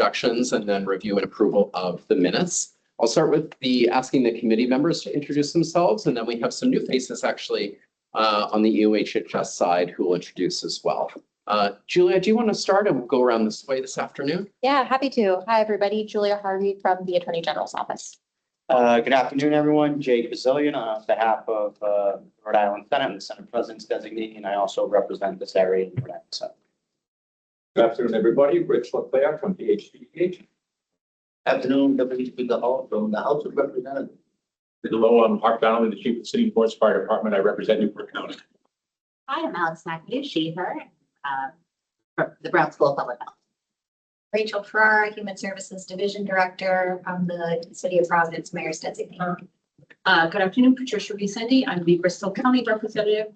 introductions and then review and approval of the minutes. I'll start with asking the committee members to introduce themselves, and then we have some new faces actually on the EOHHS side who will introduce as well. Julia, do you want to start and we'll go around this way this afternoon? Yeah, happy to. Hi, everybody. Julia Harvey from the Attorney General's office. Good afternoon, everyone. Jake Bazillion on behalf of Rhode Island Senate and the Senate President's designee, and I also represent this area in Rhode Island Senate. Good afternoon, everybody. Rich Leclerc from PHDH. Afternoon, Deputy Speaker Hall from the House of Representatives. Hello, I'm Mark Donnelly, the Chief of the City and Ports Fire Department. I represent Newport County. Hi, I'm Alex McAdoo, she, her, from the Brown School of Public Health. Rachel Farrar, Human Services Division Director from the City of Providence Mayor's Designee. Good afternoon, Patricia Vicente. I'm the Bristol County representative.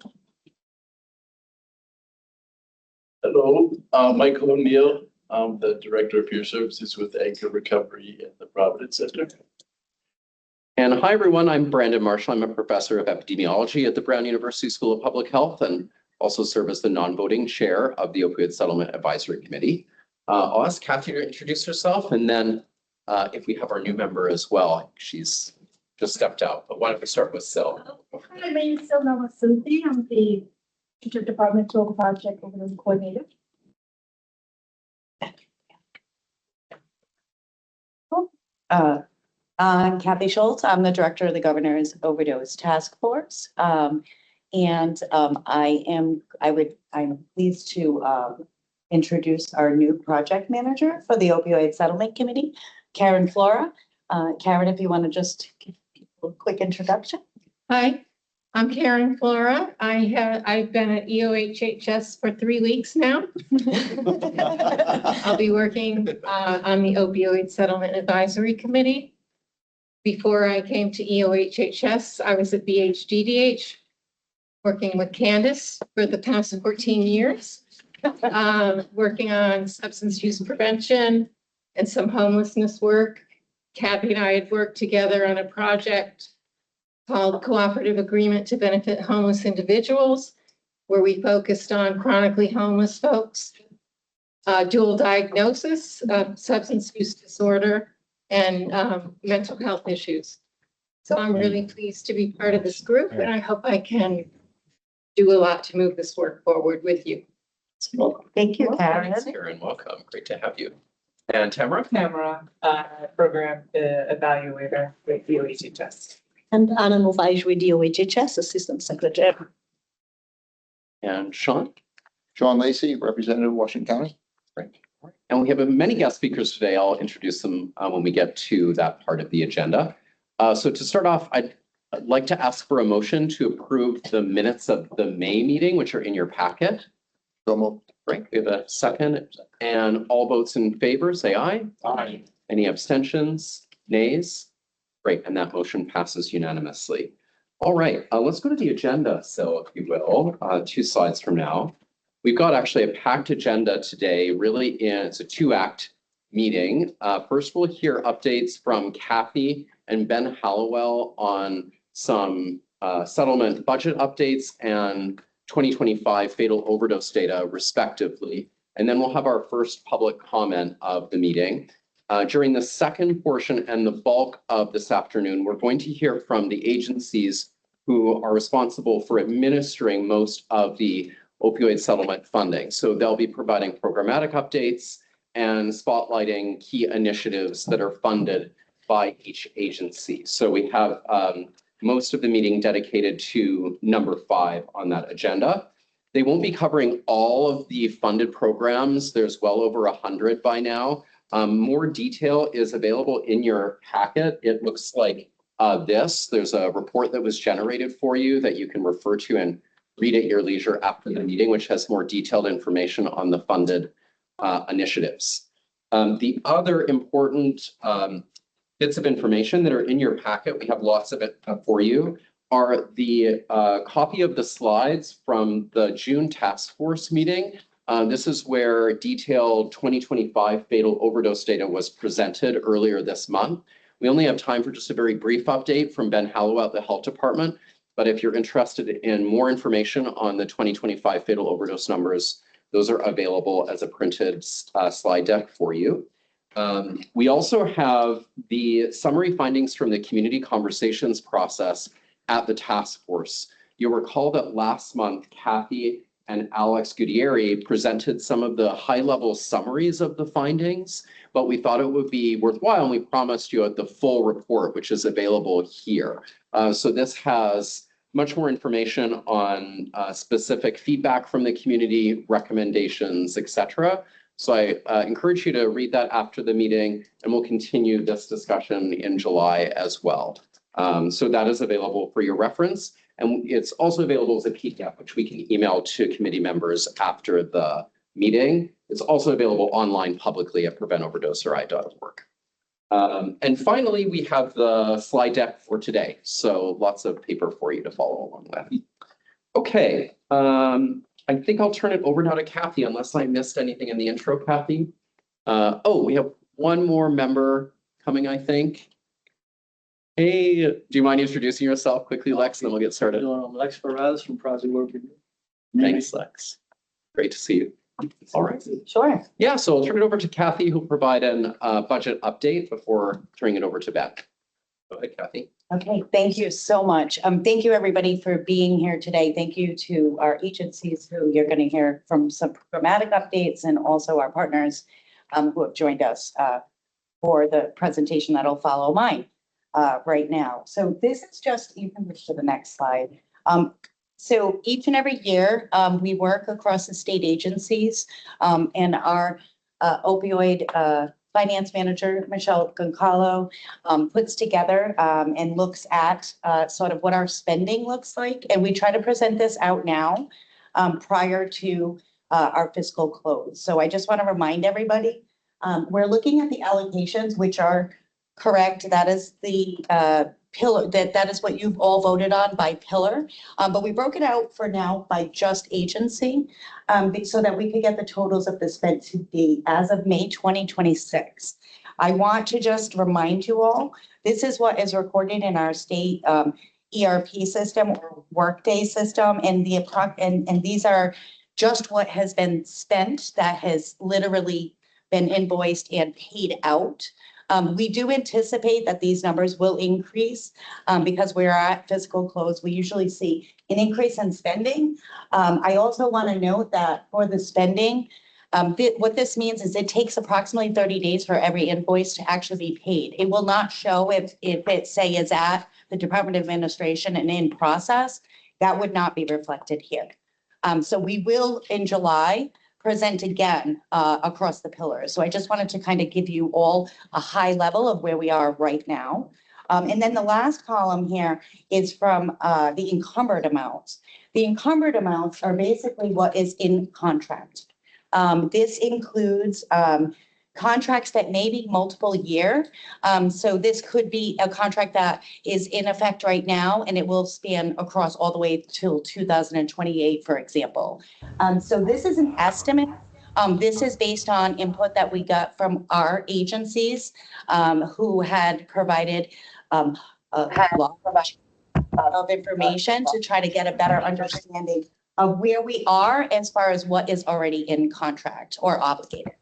Hello, Michael O'Neill. I'm the Director of Peer Services with Anchor Recovery in the Providence Center. And hi, everyone. I'm Brandon Marshall. I'm a professor of epidemiology at the Brown University School of Public Health and also serve as the non-voting chair of the Opioid Settlement Advisory Committee. I'll ask Kathy to introduce herself, and then if we have our new member as well, she's just stepped out. But why don't we start with Sil? Hi, my name is Sil Namasuthi. I'm the Interdepartmental Project Coordinator. I'm Kathy Schultz. I'm the Director of the Governor's Overdose Task Force. I'm pleased to introduce our new project manager for the Opioid Settlement Committee, Karen Flora. Karen, if you want to just give people a quick introduction. Hi, I'm Karen Flora. I've been at EOHHS for 3 weeks now. I'll be working on the Opioid Settlement Advisory Committee. Before I came to EOHHS, I was at BHDDH, working with Candace for the past 14 years, working on substance use prevention and some homelessness work. Kathy and I had worked together on a project called Cooperative Agreement to Benefit Homeless Individuals, where we focused on chronically homeless folks, dual diagnosis of substance use disorder and mental health issues. So I'm really pleased to be part of this group, and I hope I can do a lot to move this work forward with you. Thank you, Karen. Thanks, Karen. Welcome. Great to have you. And Tamara? Program evaluator with EOHHS. And Anna Novage with DOHHS, Assistant Secretary. And Sean? Sean Lacey, Representative Washington County. Right. And we have many guest speakers today. I'll introduce them when we get to that part of the agenda. So to start off, I'd like to ask for a motion to approve the minutes of the May meeting, which are in your packet. So moved. Right, we have a second, and all votes in favor, say aye. Aye. Any abstentions, nays? Great, and that motion passes unanimously. All right, let's go to the agenda, so if you will, 2 slides from now. We've got actually a packed agenda today, really it's a 2-act meeting. First, we'll hear updates from Kathy and Ben Hallowell on some settlement budget updates and 2025 fatal overdose data, respectively. And then we'll have our first public comment of the meeting. During the second portion and the bulk of this afternoon, we're going to hear from the agencies who are responsible for administering most of the opioid settlement funding. So they'll be providing programmatic updates and spotlighting key initiatives that are funded by each agency. So we have most of the meeting dedicated to number 5 on that agenda. They won't be covering all of the funded programs. There's well over 100 by now. More detail is available in your packet. It looks like this. There's a report that was generated for you that you can refer to and read at your leisure after the meeting, which has more detailed information on the funded initiatives. The other important bits of information that are in your packet, we have lots of it for you, are the copy of the slides from the June task force meeting. This is where detailed 2025 fatal overdose data was presented earlier this month. We only have time for just a very brief update from Ben Hallowell at the Health Department, but if you're interested in more information on the 2025 fatal overdose numbers, those are available as a printed slide deck for you. We also have the summary findings from the community conversations process at the task force. You'll recall that last month, Kathy and Alex Gutierrez presented some of the high-level summaries of the findings, but we thought it would be worthwhile, and we promised you the full report, which is available here. So this has much more information on specific feedback from the community, recommendations, etc. So I encourage you to read that after the meeting, and we'll continue this discussion in July as well. So that is available for your reference. And it's also available as a PDF, which we can email to committee members after the meeting. It's also available online publicly at preventoverdoseri.org. And finally, we have the slide deck for today. So lots of paper for you to follow along with. Okay, I think I'll turn it over now to Kathy, unless I missed anything in the intro, Kathy. Oh, we have one more member coming, I think. Hey, do you mind introducing yourself quickly, Lex, and then we'll get started? I'm Lex Perez from Project Working. Thanks, Lex. Great to see you. All right. Sure. Yeah, so I'll turn it over to Kathy, who'll provide an budget update before turning it over to Ben. Go ahead, Kathy. Okay, thank you so much. Thank you, everybody, for being here today. Thank you to our agencies who you're going to hear from some programmatic updates, and also our partners who have joined us for the presentation that'll follow mine right now. So this is just, you can move to the next slide. So each and every year, we work across the state agencies, and our opioid finance manager, Michelle Goncalo, puts together and looks at sort of what our spending looks like. And we try to present this out now prior to our fiscal close. So I just want to remind everybody, we're looking at the allocations, which are correct. That is the pillar, that is what you've all voted on by pillar. But we broke it out for now by just agency, so that we could get the totals of the spent to date as of May 2026. I want to just remind you all, this is what is recorded in our state ERP system or Workday system, and these are just what has been spent that has literally been invoiced and paid out. We do anticipate that these numbers will increase because we're at fiscal close. We usually see an increase in spending. I also want to note that for the spending, what this means is it takes approximately 30 days for every invoice to actually be paid. It will not show if it say is at the Department of Administration and in process. That would not be reflected here. So we will in July present again across the pillars. So I just wanted to kind of give you all a high level of where we are right now. And then the last column here is from the encumbered amounts. The encumbered amounts are basically what is in contract. This includes contracts that may be multiple year. So this could be a contract that is in effect right now, and it will span across all the way till 2028, for example. So this is an estimate. This is based on input that we got from our agencies who had provided a lot of information to try to get a better understanding of where we are as far as what is already in contract or obligated.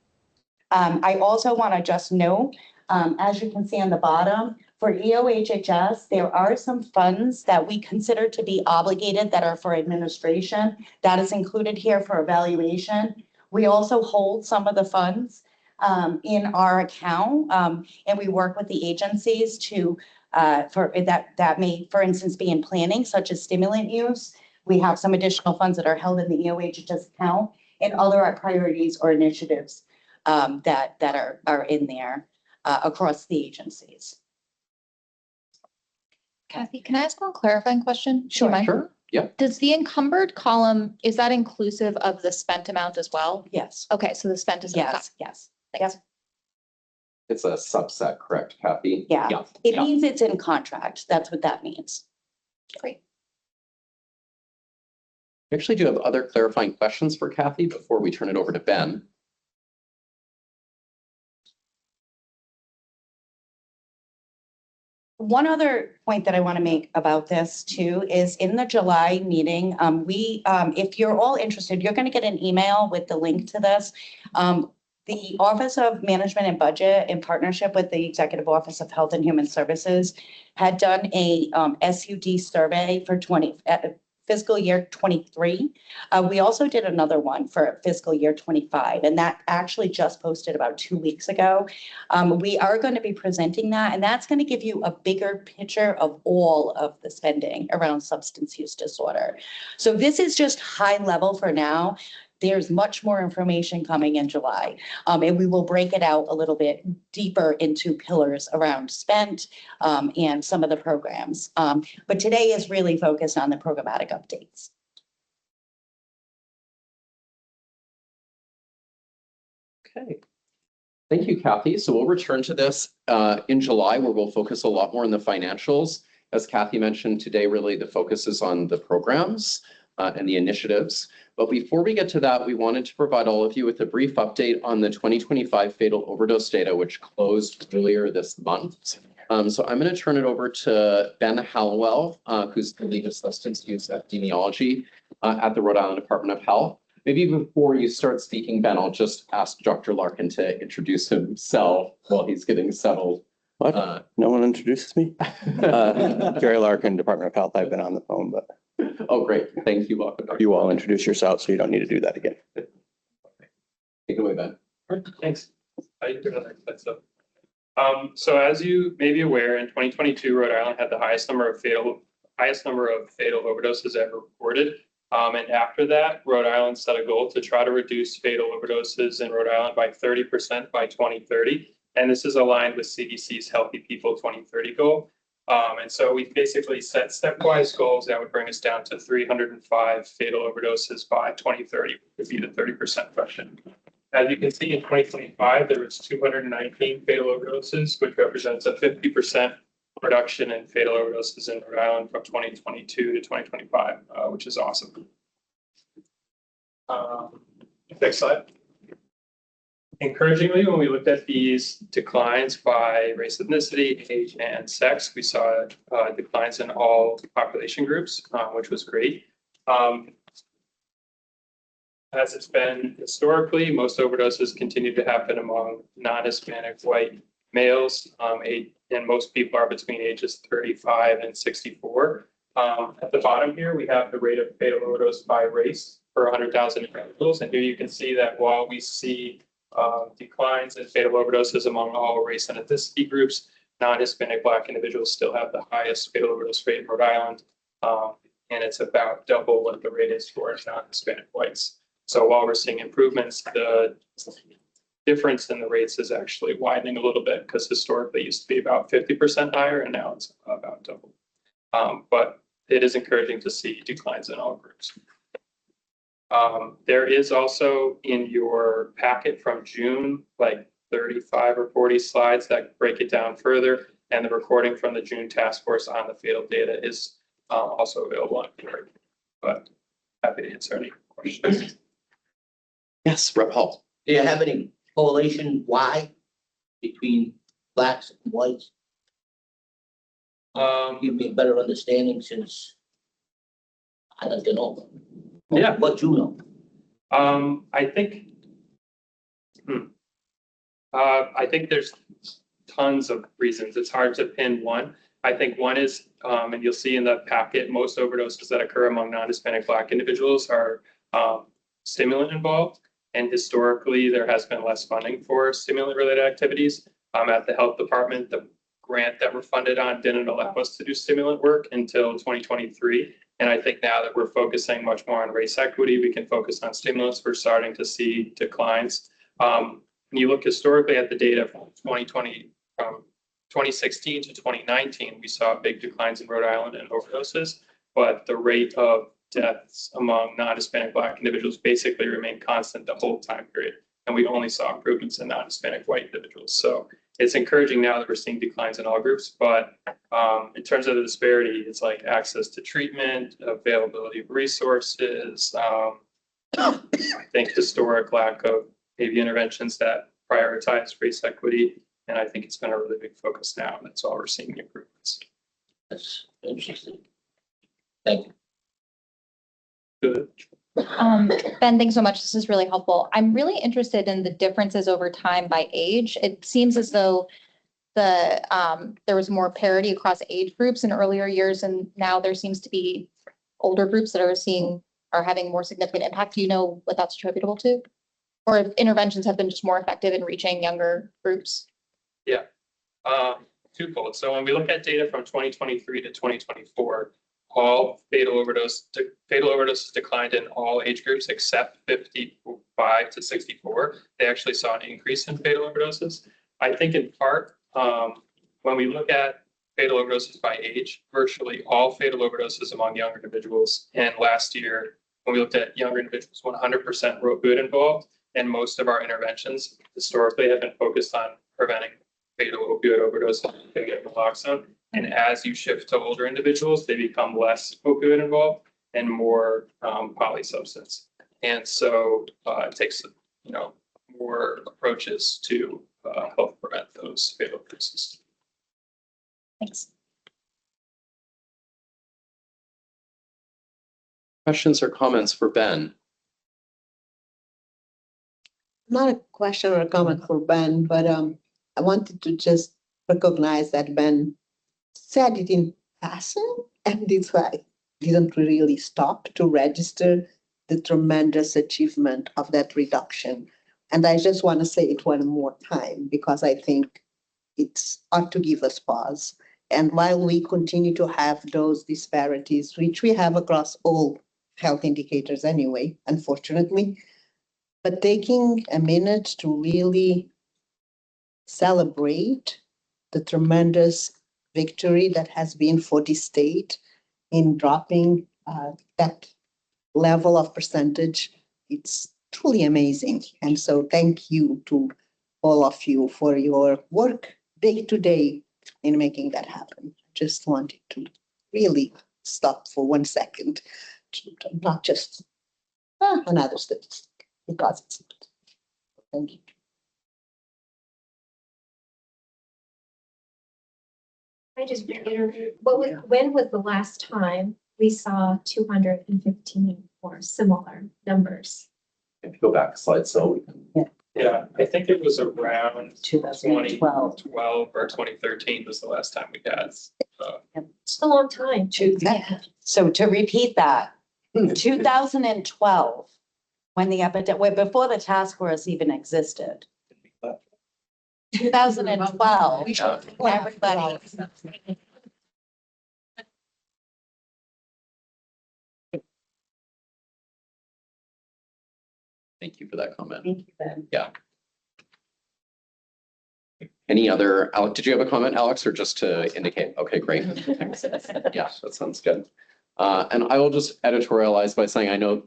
I also want to just note, as you can see on the bottom, for EOHHS, there are some funds that we consider to be obligated that are for administration. That is included here for evaluation. We also hold some of the funds in our account, and we work with the agencies to for that may, for instance, be in planning, such as stimulant use. We have some additional funds that are held in the EOHHS account and other priorities or initiatives that are in there across the agencies. Kathy, can I ask one clarifying question? Do you Sure. mind? Sure. Yeah. Does the encumbered column, is that inclusive of the spent amount as well? Yes. Okay, so the spent is. Yes. Yes. Yes. It's a subset, correct, Kathy? Yeah. Yeah. It Yeah. means it's in contract. That's what that means. Great. We actually do have other clarifying questions for Kathy before we turn it over to Ben. One other point that I want to make about this too is in the July meeting, if you're all interested, you're going to get an email with the link to this. The Office of Management and Budget, in partnership with the Executive Office of Health and Human Services, had done a SUD survey for fiscal year 23. We also did another one for fiscal year 25, and that actually just posted about 2 weeks ago. We are going to be presenting that, and that's going to give you a bigger picture of all of the spending around substance use disorder. So this is just high level for now. There's much more information coming in July, and we will break it out a little bit deeper into pillars around spent and some of the programs. But today is really focused on the programmatic updates. Okay. Thank you, Kathy. So we'll return to this in July, where we'll focus a lot more on the financials. As Kathy mentioned today, really the focus is on the programs and the initiatives. But before we get to that, we wanted to provide all of you with a brief update on the 2025 fatal overdose data, which closed earlier this month. So I'm going to turn it over to Ben Hallowell, who's the lead of substance use epidemiology at the Rhode Island Department of Health. Maybe before you start speaking, Ben, I'll just ask Dr. Larkin to introduce himself while he's getting settled. What? No one introduces me? Jerry Larkin, Department of Health. I've been on the phone, but. Oh, great. Thank you. Welcome. You all introduce yourself, so you don't need to do that again. Take it away, Ben. Thanks. So as you may be aware, in 2022, Rhode Island had the highest number of fatal overdoses ever reported. And after that, Rhode Island set a goal to try to reduce fatal overdoses in Rhode Island by 30% by 2030. And this is aligned with CDC's Healthy People 2030 goal. And so we basically set stepwise goals that would bring us down to 305 fatal overdoses by 2030, would be the 30% question. As you can see, in 2025, there was 219 fatal overdoses, which represents a 50% reduction in fatal overdoses in Rhode Island from 2022 to 2025, which is awesome. Next slide. Encouragingly, when we looked at these declines by race, ethnicity, age, and sex, we saw declines in all population groups, which was great. As it's been historically, most overdoses continue to happen among non-Hispanic white males, and most people are between ages 35 and 64. At the bottom here, we have the rate of fatal overdose by race per 100,000 individuals, and here you can see that while we see declines in fatal overdoses among all race and ethnicity groups, non-Hispanic Black individuals still have the highest fatal overdose rate in Rhode Island, and it's about double what the rate is for non-Hispanic whites. So while we're seeing improvements, the difference in the rates is actually widening a little bit because historically it used to be about 50% higher and now it's about double. But it is encouraging to see declines in all groups. There is also in your packet from June, like 35 or 40 slides that break it down further. And the recording from the June task force on the fatal data is also available on here. But happy to answer any questions. Yes, Rep. Hall. Do you have any correlation why between blacks and whites? Give me a better understanding since I'd like to know. Yeah. What you know. I think there's tons of reasons. It's hard to pin one. I think one is, and you'll see in the packet, most overdoses that occur among non-Hispanic Black individuals are stimulant involved. And historically, there has been less funding for stimulant-related activities. At the health department, the grant that we're funded on didn't allow us to do stimulant work until 2023. And I think now that we're focusing much more on race equity, we can focus on stimulants. We're starting to see declines. When you look historically at the data from 2016 to 2019, we saw big declines in Rhode Island in overdoses, but the rate of deaths among non-Hispanic Black individuals basically remained constant the whole time period. And we only saw improvements in non-Hispanic white individuals. So it's encouraging now that we're seeing declines in all groups, but in terms of the disparity, it's like access to treatment, availability of resources, I think historic lack of maybe interventions that prioritize race equity. And I think it's been a really big focus now. And that's why we're seeing the improvements. That's interesting. Thank you. Good. Ben, thanks so much. This is really helpful. I'm really interested in the differences over time by age. It seems as though there was more parity across age groups in earlier years, and now there seems to be older groups that are having more significant impact. Do you know what that's attributable to? Or if interventions have been just more effective in reaching younger groups? Twofold. So when we look at data from 2023 to 2024, all fatal overdoses declined in all age groups except 55 to 64. They actually saw an increase in fatal overdoses. I think in part, when we look at fatal overdoses by age, virtually all fatal overdoses among younger individuals. And last year, when we looked at younger individuals, 100% were opioid involved. And most of our interventions historically have been focused on preventing fatal opioid overdose and naloxone. And as you shift to older individuals, they become less opioid involved and more polysubstance. And so it takes, more approaches to help prevent those fatal overdoses. Thanks. Questions or comments for Ben? Not a question or a comment for Ben, but I wanted to just recognize that Ben said it in passing, and this why didn't really stop to register the tremendous achievement of that reduction. And I just want to say it one more time because I think it's ought to give us pause. And while we continue to have those disparities, which we have across all health indicators anyway, unfortunately, but taking a minute to really celebrate the tremendous victory that has been for the state in dropping that level of percentage, it's truly amazing. And so thank you to all of you for your work day to day in making that happen. Just wanted to really stop for 1 second, not just another statistic, because it's important. Thank you. I just reiterate, when was the last time we saw 215 or similar numbers? If you go back a slide, so Yeah, I think it was around 2012. 2012 or 2013 was the last time we had. It's a long time. So to repeat that, 2012, when the epidemic, before the task force even existed. 2012, everybody. thank you for that comment. Thank you, Ben. Yeah. Any other, Alex, did you have a comment, Alex, or just to indicate? Okay, great. Yeah, that sounds good. And I will just editorialize by saying I know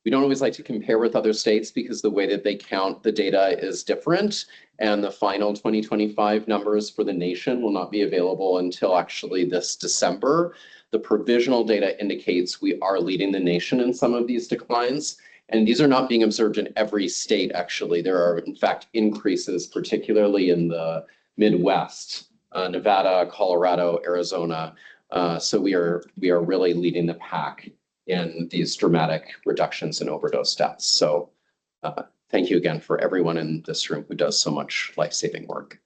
we don't always like to compare with other states because the way that they count the data is different. And the final 2025 numbers for the nation will not be available until actually this December. The provisional data indicates we are leading the nation in some of these declines. And these are not being observed in every state, actually. There are, in fact, increases, particularly in the Midwest, Nevada, Colorado, Arizona. So we are really leading the pack in these dramatic reductions in overdose deaths. So thank you again for everyone in this room who does so much life-saving work.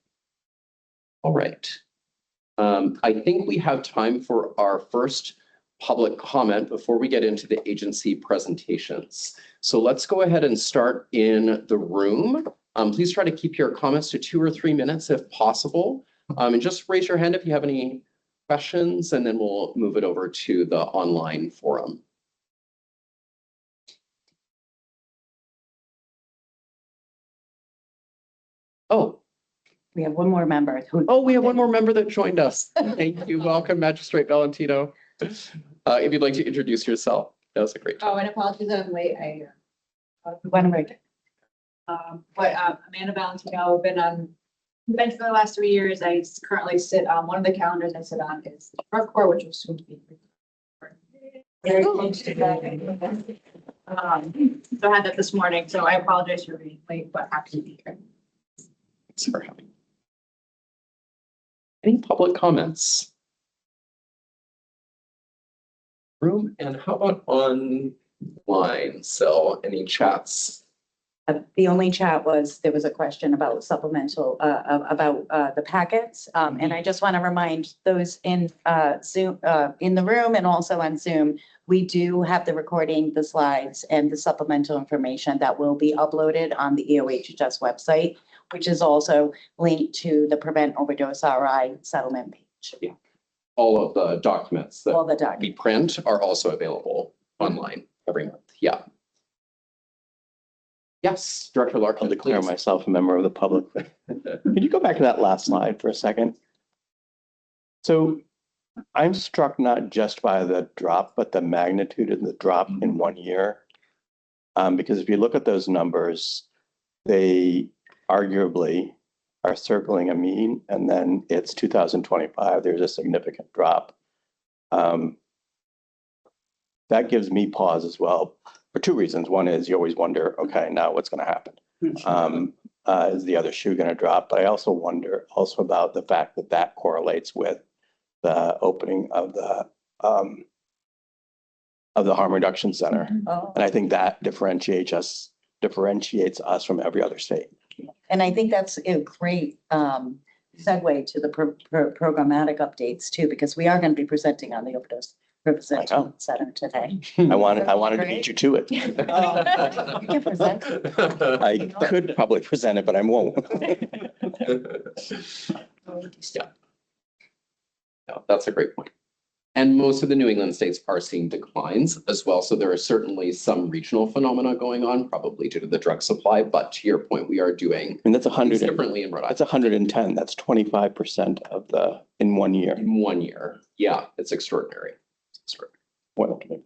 All right. I think we have time for our first public comment before we get into the agency presentations. So let's go ahead and start in the room. Please try to keep your comments to 2 or 3 minutes if possible. And just raise your hand if you have any questions, and then we'll move it over to the online forum. Oh. We have one more member. We have one more member that joined us. Thank you. Welcome, Magistrate Valentino. If you'd like to introduce yourself, that was a great job. And apologies that I'm late. But Amanda Valentino, been on the bench for the last 3 years. I currently sit on one of the calendars I sit on is drug court, which will soon to be. Very close to that. So I had that this morning, so I apologize for being late, but happy to be here. Thanks for having me. Any public comments? Room, and how about on line. So any chats? The only chat was, there was a question about supplemental, about the packets. And I just want to remind those in Zoom, in the room and also on Zoom, we do have the recording, the slides and the supplemental information that will be uploaded on the EOHHS website, which is also linked to the Prevent Overdose RI settlement page. All of the documents All that the documents. we print are also available online every month. Yeah. Yes, Director I'll Larkin, declare please. myself a member of the public. Could you go back to that last slide for a second? So I'm struck not just by the drop, but the magnitude of the drop in 1 year. Because if you look at those numbers, they arguably are circling a mean, and then it's 2025, there's a significant drop. That gives me pause as well for two reasons. One is you always wonder, okay, now what's going to happen? Is the other shoe going to drop? But I also wonder also about the fact that that correlates with the opening of the harm reduction center. Oh. And I think that differentiates us from every other state. And I think that's a great segue to the programmatic updates too, because we are going to be presenting on the overdose prevention center today. I wanted to beat you to it. You can present it. I could probably present it, but I won't. Yeah. No, that's a great point. And most of the New England states are seeing declines as well. So there are certainly some regional phenomena going on, probably due to the drug supply. But to your point, we are doing And that's 100 differently in Rhode Island. That's 110. That's 25% of the in 1 year. In 1 year. Yeah, it's extraordinary. It's extraordinary. Well, 25%,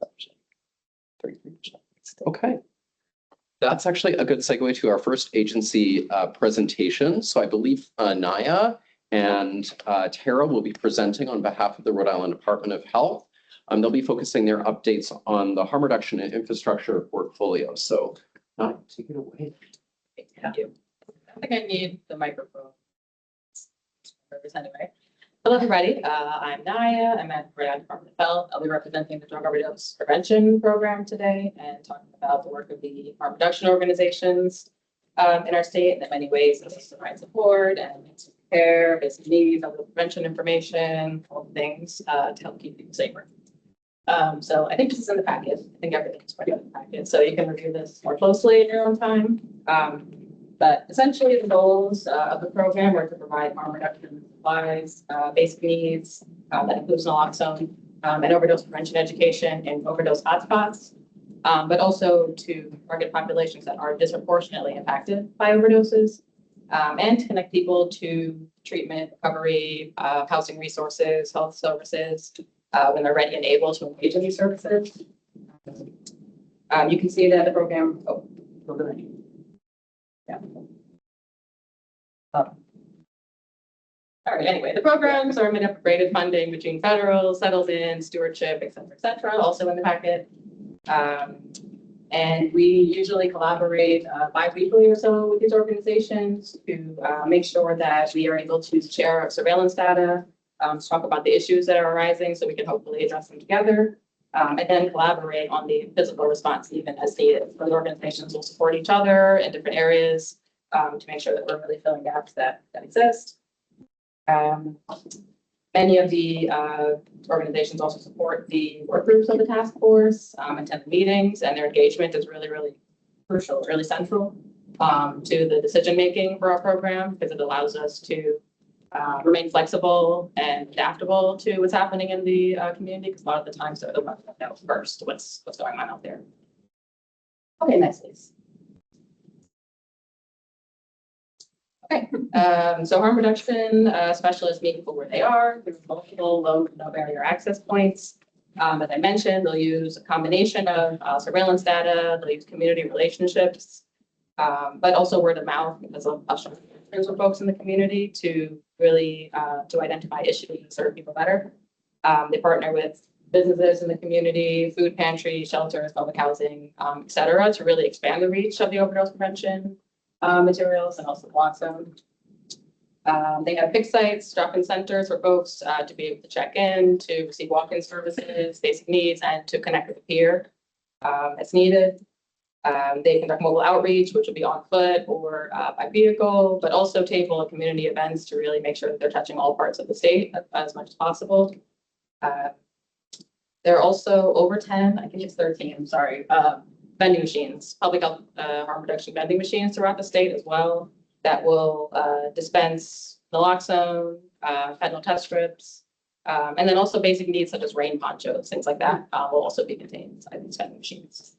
33%. Okay. That's actually a good segue to our first agency presentation. So I believe Naya and Tara will be presenting on behalf of the Rhode Island Department of Health. They'll be focusing their updates on the harm reduction and infrastructure portfolio. So Naya, take it away. Thank you. I think I need the microphone. Anyway. Hello, everybody. I'm Naya. I'm at Rhode Island Department of Health. I'll be representing the Drug Overdose Prevention Program today and talking about the work of the harm reduction organizations in our state, and in many ways, this is provide support and care, basic needs, other prevention information, all the things to help keep people safer. So I think this is in the packet. I think everything is pretty in the packet, so you can review this more closely in your own time. But essentially, the goals of the program are to provide harm reduction supplies, basic needs, that includes naloxone, and overdose prevention education in overdose hotspots, but also to target populations that are disproportionately impacted by overdoses, and to connect people to treatment, recovery, housing resources, health services, when they're ready and able to engage in these services. You can see that the program, yeah. All right, anyway, the programs are made up of graded funding between federal, settled in, stewardship, et cetera, also in the packet. And we usually collaborate bi-weekly or so with these organizations to make sure that we are able to share surveillance data, to talk about the issues that are arising so we can hopefully address them together, and then collaborate on the physical response even as needed. So the organizations will support each other in different areas to make sure that we're really filling gaps that exist. Many of the organizations also support the work groups of the task force, attend the meetings, and their engagement is really, really crucial, really central to the decision-making for our program, because it allows us to remain flexible and adaptable to what's happening in the community, because a lot of the times they're the ones that know first what's going on out there. Okay, next please. Okay, so harm reduction specialists meet people where they are. There's multiple low to no barrier access points. As I mentioned, they'll use a combination of surveillance data, they'll use community relationships, but also word of mouth, because of with folks in the community to really to identify issues and serve people better. They partner with businesses in the community, food pantries, shelters, public housing, et cetera, to really expand the reach of the overdose prevention materials and also naloxone. They have fixed sites, drop-in centers for folks to be able to check in, to receive walk-in services, basic needs, and to connect with a peer. as needed. They conduct mobile outreach, which will be on foot or by vehicle, but also table and community events to really make sure that they're touching all parts of the state as much as possible. There are also over 10, I think it's 13, I'm sorry, vending machines, public health harm reduction vending machines throughout the state as well that will dispense naloxone, fentanyl test strips, and then also basic needs such as rain ponchos, things like that will also be contained inside these vending machines.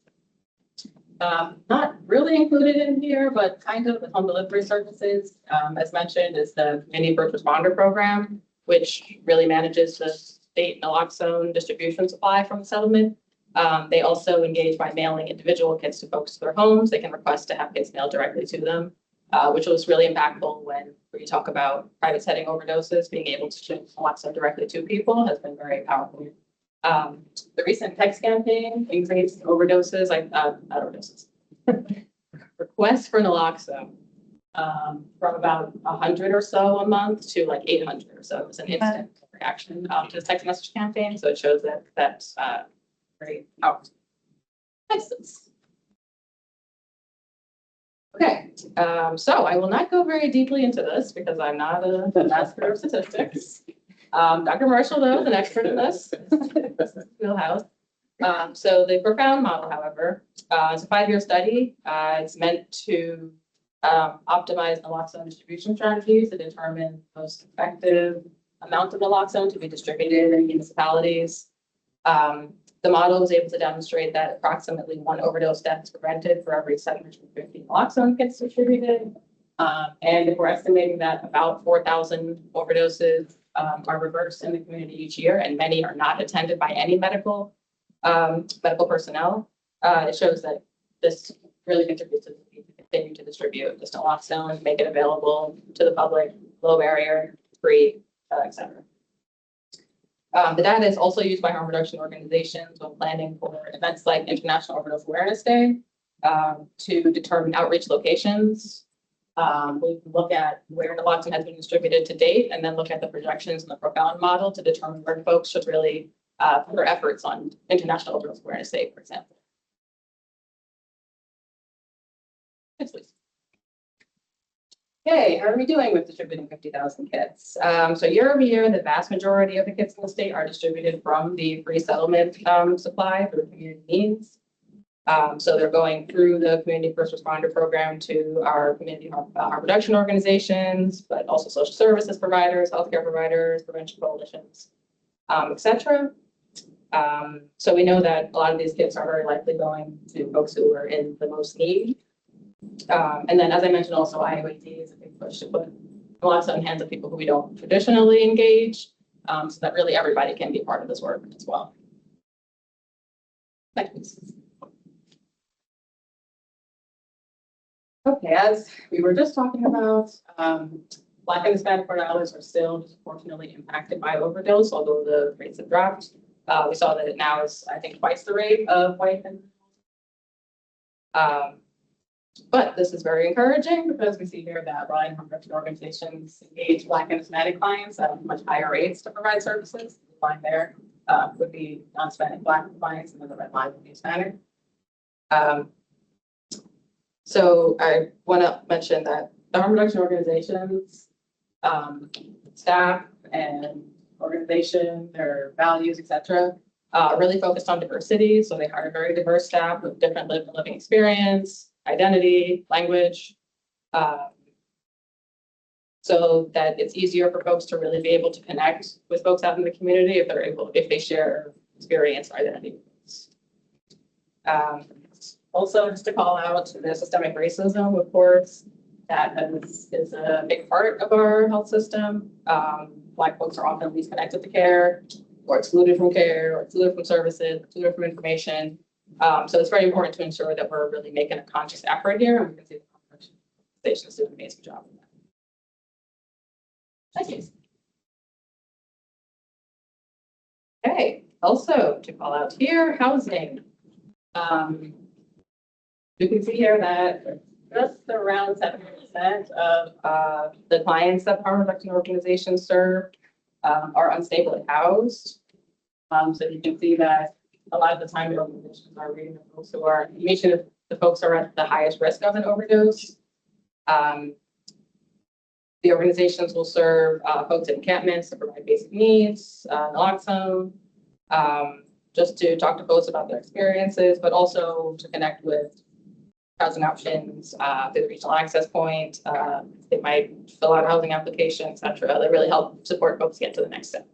Not really included in here, but kind of the home delivery services, as mentioned, is the community first responder program, which really manages the state naloxone distribution supply from the settlement. They also engage by mailing individual kits to folks to their homes. They can request to have kits mailed directly to them, which was really impactful when you talk about private setting overdoses. Being able to ship naloxone directly to people has been very powerful. The recent text campaign increased overdoses, not overdoses, requests for naloxone from about 100 or so a month to like 800 or so. It was an instant reaction to the text message campaign. So it shows that that's very powerful. Excellent. Okay, so I will not go very deeply into this because I'm not a master of statistics. Dr. Marshall, though, is an expert in this. This is wheelhouse. So the Profound model, however, is a 5-year study. It's meant to optimize naloxone distribution strategies to determine the most effective amount of naloxone to be distributed in municipalities. The model was able to demonstrate that approximately 1 overdose death is prevented for every 750 naloxone kits distributed. And if we're estimating that about 4,000 overdoses are reversed in the community each year, and many are not attended by any medical personnel, it shows that this really contributes to the need to continue to distribute this naloxone, make it available to the public, low barrier, free, etc. The data is also used by harm reduction organizations when planning for events like International Overdose Awareness Day to determine outreach locations. We look at where naloxone has been distributed to date, and then look at the projections in the Profound model to determine where folks should really put their efforts on International Overdose Awareness Day, for example. Yes, please. Okay, how are we doing with distributing 50,000 kits? So year over year, the vast majority of the kits in the state are distributed from the free settlement supply for the community needs. So they're going through the community first responder program to our community harm reduction organizations, but also social services providers, healthcare providers, prevention coalitions, etc. So we know that a lot of these kits are very likely going to folks who are in the most need. And then, as I mentioned, also IOAD is a big push to put naloxone in the hands of people who we don't traditionally engage, so that really everybody can be part of this work as well. Next. Okay, as we were just talking about, Black and Hispanic Rhode Islanders are still disproportionately impacted by overdose, although the rates have dropped. We saw that it now is, I think, twice the rate of white and but this is very encouraging because we see here that Rhode Island harm reduction organizations engage Black and Hispanic clients at much higher rates to provide services. The line there would be non-Hispanic Black clients, and then the red line would be Hispanic. So I want to mention that the harm reduction organizations, staff and organization, their values, etc., really focused on diversity. So they hire very diverse staff with different living experience, identity, language, so that it's easier for folks to really be able to connect with folks out in the community if they share experience or identity. Also, just to call out the systemic racism, of course, that is a big part of our health system. Black folks are often least connected to care, or excluded from care, or excluded from services, excluded from information. So it's very important to ensure that we're really making a conscious effort here, and we can see the organization is doing an amazing job of that. Thank you. Okay, also to call out here, housing. You can see here that just around 70% of the clients that harm reduction organizations serve are unstably housed. So you can see that a lot of the time the organizations are reading the folks who are, make sure that the folks are at the highest risk of an overdose. The organizations will serve folks at encampments to provide basic needs, naloxone, just to talk to folks about their experiences, but also to connect with housing options through the regional access point. They might fill out a housing application, et cetera. They really help support folks get to the next step.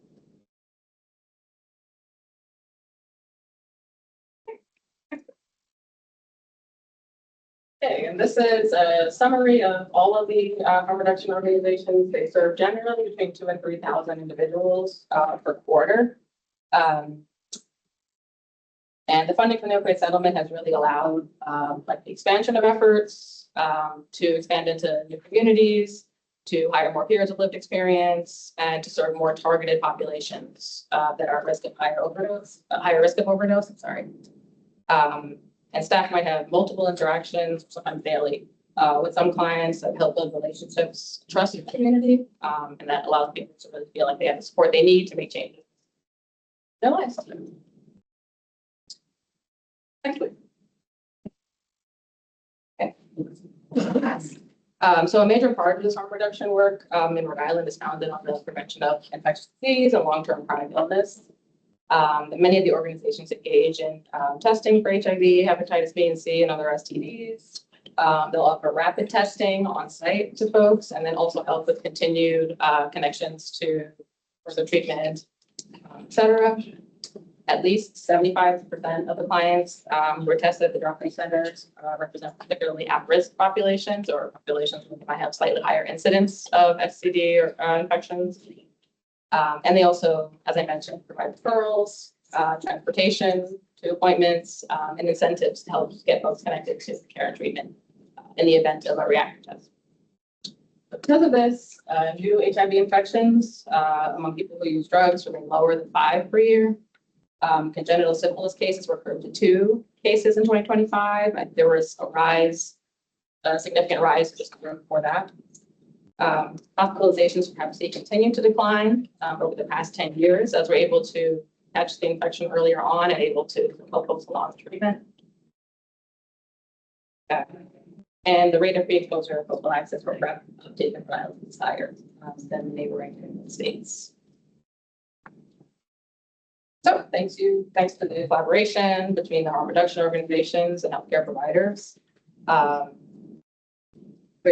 Okay, and this is a summary of all of the harm reduction organizations. They serve generally between 2,000 and 3,000 individuals per quarter. And the funding from the opioid settlement has really allowed like the expansion of efforts to expand into new communities, to hire more peers with lived experience, and to serve more targeted populations that are at risk of higher risk of overdose. I'm sorry. And staff might have multiple interactions, sometimes daily, with some clients that help build relationships, trust in the community, and that allows people to really feel like they have the support they need to make changes in their lives. Next week. Okay. So a major part of this harm reduction work in Rhode Island is founded on the prevention of infectious disease and long-term chronic illness. Many of the organizations engage in testing for HIV, hepatitis B and C, and other STDs. They'll offer rapid testing on site to folks, and then also help with continued connections to further treatment, et cetera. At least 75% of the clients who are tested at the drop-in centers represent particularly at-risk populations or populations who might have slightly higher incidence of STD or infections. And they also, as I mentioned, provide referrals, transportation to appointments, and incentives to help get folks connected to care and treatment in the event of a reactive test. Because of this, new HIV infections among people who use drugs remain lower than 5 per year. Congenital syphilis cases were curbed to 2 cases in 2025. There was a significant rise just before that. Hospitalizations for Hep C continue to decline over the past 10 years as we're able to catch the infection earlier on and able to help folks along with treatment. And the rate of pre-exposure prophylaxis for PrEP uptake in Rhode Island is higher than neighboring states. So thanks to the collaboration between the harm reduction organizations and healthcare providers, we're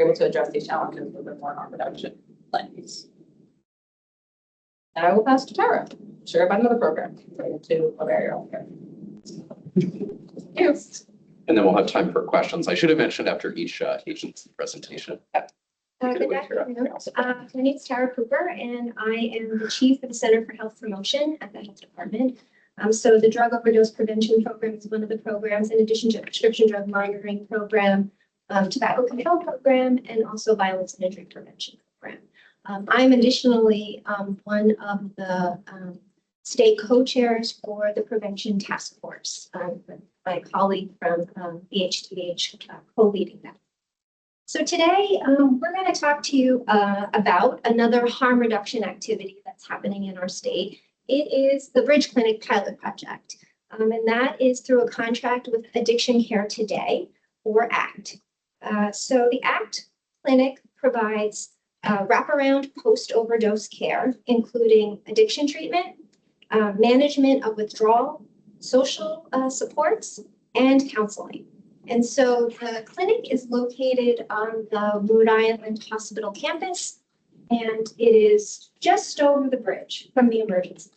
able to address these challenges with more harm reduction plans. And I will pass to Tara to share about another program related to malaria healthcare. Thank you. And then we'll have time for questions. I should have mentioned after each agency presentation. Good afternoon. My name is Tara Cooper, and I am the chief of the Center for Health Promotion at the Health Department. So the drug overdose prevention program is one of the programs, in addition to prescription drug monitoring program, tobacco control program, and also violence and injury prevention program. I'm additionally one of the state co-chairs for the prevention task force. My colleague from BHTH co-leading that. So today, we're going to talk to you about another harm reduction activity that's happening in our state. It is the Bridge Clinic Pilot Project, and that is through a contract with Addiction Care Today, or ACT. So the ACT Clinic provides wraparound post-overdose care, including addiction treatment, management of withdrawal, social supports, and counseling. And so the clinic is located on the Rhode Island Hospital campus, and it is just over the bridge from the emergency.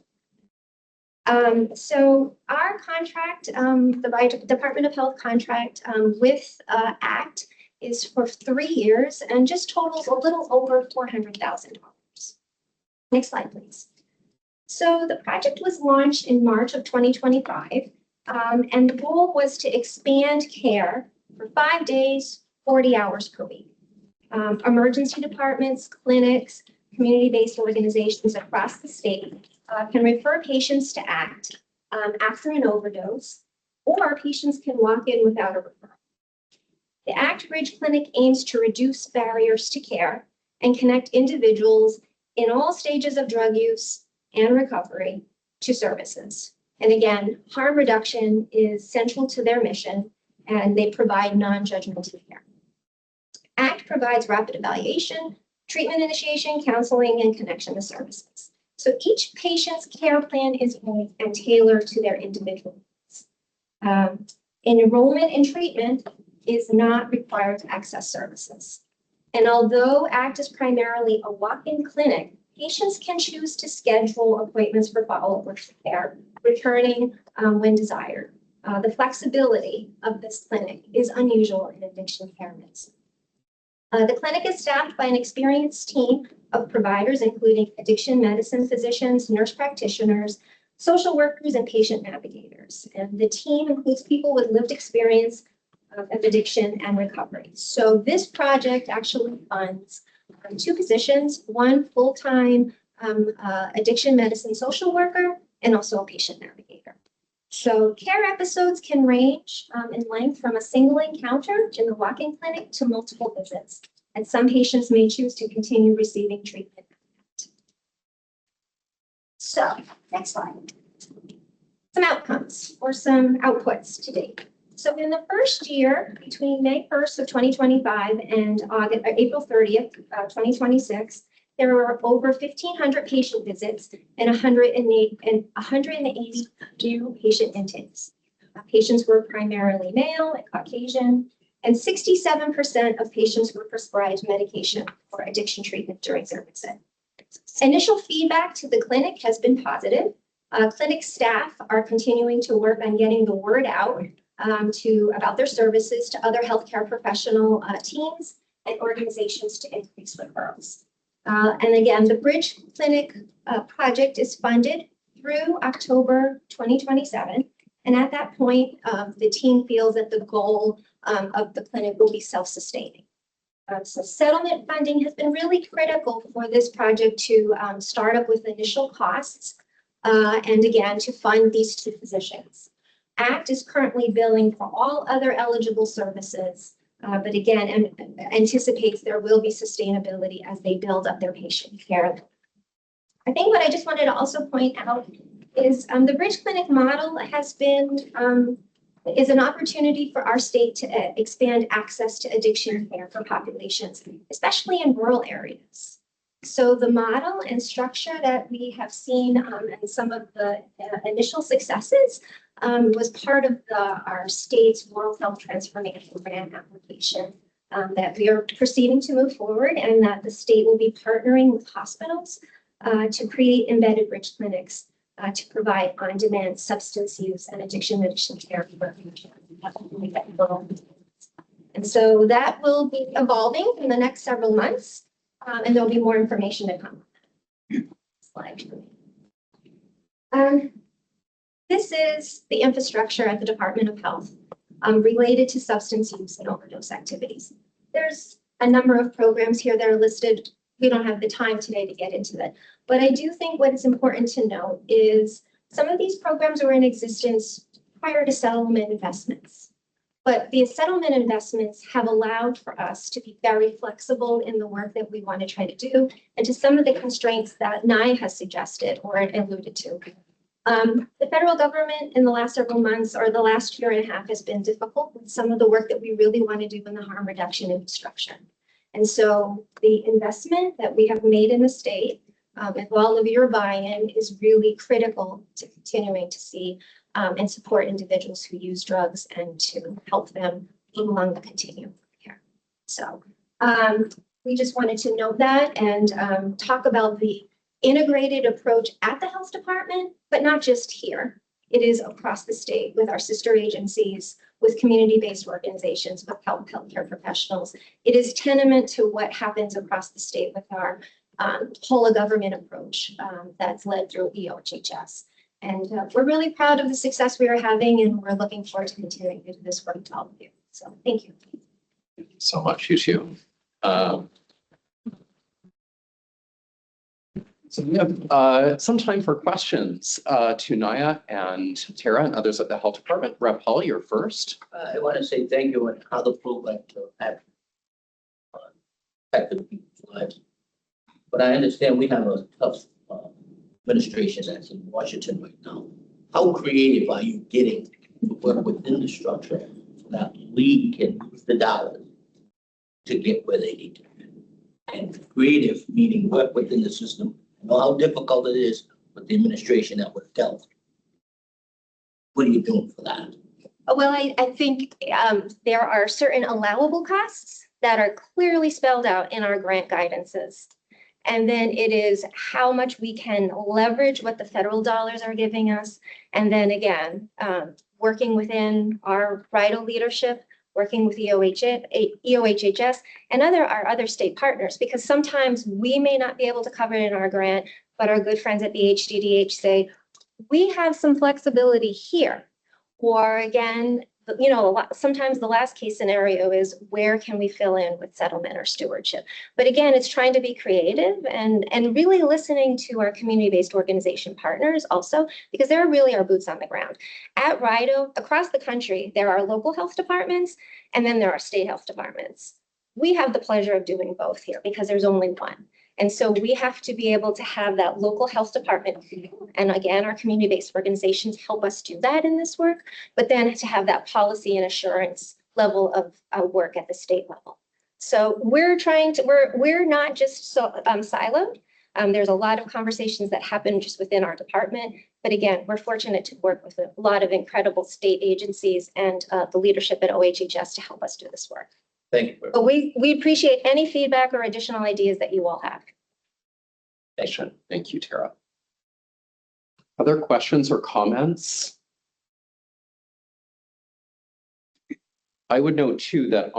So our contract, the Department of Health contract with ACT is for 3 years and just totals a little over $400,000. Next slide, please. So the project was launched in March of 2025. And the goal was to expand care for 5 days, 40 hours per week. Emergency departments, clinics, community-based organizations across the state can refer patients to ACT after an overdose, or patients can walk in without a referral. The ACT Bridge Clinic aims to reduce barriers to care and connect individuals in all stages of drug use and recovery to services. And again, harm reduction is central to their mission, and they provide non-judgmental care. ACT provides rapid evaluation, treatment initiation, counseling, and connection to services. So each patient's care plan is unique and tailored to their individual needs. Enrollment in treatment is not required to access services. And although ACT is primarily a walk-in clinic, patients can choose to schedule appointments for follow-up or care, returning when desired. The flexibility of this clinic is unusual in addiction care medicine. The clinic is staffed by an experienced team of providers, including addiction medicine physicians, nurse practitioners, social workers, and patient navigators. And the team includes people with lived experience of addiction and recovery. So this project actually funds 2 positions, one full-time addiction medicine social worker and also a patient navigator. So care episodes can range in length from a single encounter in the walk-in clinic to multiple visits. And some patients may choose to continue receiving treatment. So next slide. Some outcomes or some outputs to date. So in the first year, between May 1st of 2025 and April 30th, 2026, there were over 1,500 patient visits and 182 patient intakes. Patients were primarily male and Caucasian, and 67% of patients were prescribed medication for addiction treatment during their visit. Initial feedback to the clinic has been positive. Clinic staff are continuing to work on getting the word out about their services to other healthcare professional teams and organizations to increase referrals. And again, the Bridge Clinic project is funded through October 2027. And at that point, the team feels that the goal of the clinic will be self-sustaining. So settlement funding has been really critical for this project to start up with initial costs and again, to fund these 2 positions. ACT is currently billing for all other eligible services, but again, anticipates there will be sustainability as they build up their patient care. I think what I just wanted to also point out is the Bridge Clinic model has been, is an opportunity for our state to expand access to addiction care for populations, especially in rural areas. So the model and structure that we have seen and some of the initial successes was part of our state's Rural Health Transformation Grant application that we are proceeding to move forward, and that the state will be partnering with hospitals to create embedded bridge clinics to provide on-demand substance use and addiction care for and so that will be evolving in the next several months, and there'll be more information to come. Slide. This is the infrastructure at the Department of Health related to substance use and overdose activities. There's a number of programs here that are listed. We don't have the time today to get into that, but I do think what is important to note is some of these programs were in existence prior to settlement investments, but the settlement investments have allowed for us to be very flexible in the work that we want to try to do and to some of the constraints that NIA has suggested or alluded to. The federal government in the last several months or the last year and a half has been difficult with some of the work that we really want to do in the harm reduction infrastructure. And so the investment that we have made in the state with all of your buy-in is really critical to continuing to see and support individuals who use drugs and to help them along the continuum of care. So we just wanted to note that and talk about the integrated approach at the health department, but not just here. It is across the state with our sister agencies, with community-based organizations, with healthcare professionals. It is tenement to what happens across the state with our whole of government approach that's led through EOHHS. And we're really proud of the success we are having, and we're looking forward to continuing to do this work with all of you. So thank you. Thank you so much, you two. So we have some time for questions to Naya and Tara and others at the health department. Rep Hall, you're first. I want to say thank you and how the program have affected people's lives. But I understand we have a tough administration that's in Washington right now. how creative are you getting to work within the structure so that we can use the dollars to get where they need to be? And creative, meaning work within the system. I know how difficult it is with the administration that we're dealt. What are you doing for that? Well, I think there are certain allowable costs that are clearly spelled out in our grant guidances. And then it is how much we can leverage what the federal dollars are giving us. And then again, working within our RIDO leadership, working with EOHHS and our other state partners, because sometimes we may not be able to cover it in our grant, but our good friends at the HDDH say, we have some flexibility here. Or again, sometimes the last case scenario is where can we fill in with settlement or stewardship? But again, it's trying to be creative and really listening to our community-based organization partners also, because they're really our boots on the ground. At RIDO, across the country, there are local health departments and then there are state health departments. We have the pleasure of doing both here because there's only one. And so we have to be able to have that local health department. And again, our community-based organizations help us do that in this work, but then to have that policy and assurance level of work at the state level. So we're not just siloed. There's a lot of conversations that happen just within our department. But again, we're fortunate to work with a lot of incredible state agencies and the leadership at OHHS to help us do this work. Thank you. But we appreciate any feedback or additional ideas that you all have. Thank you, Tara. Other questions or comments? I would note too that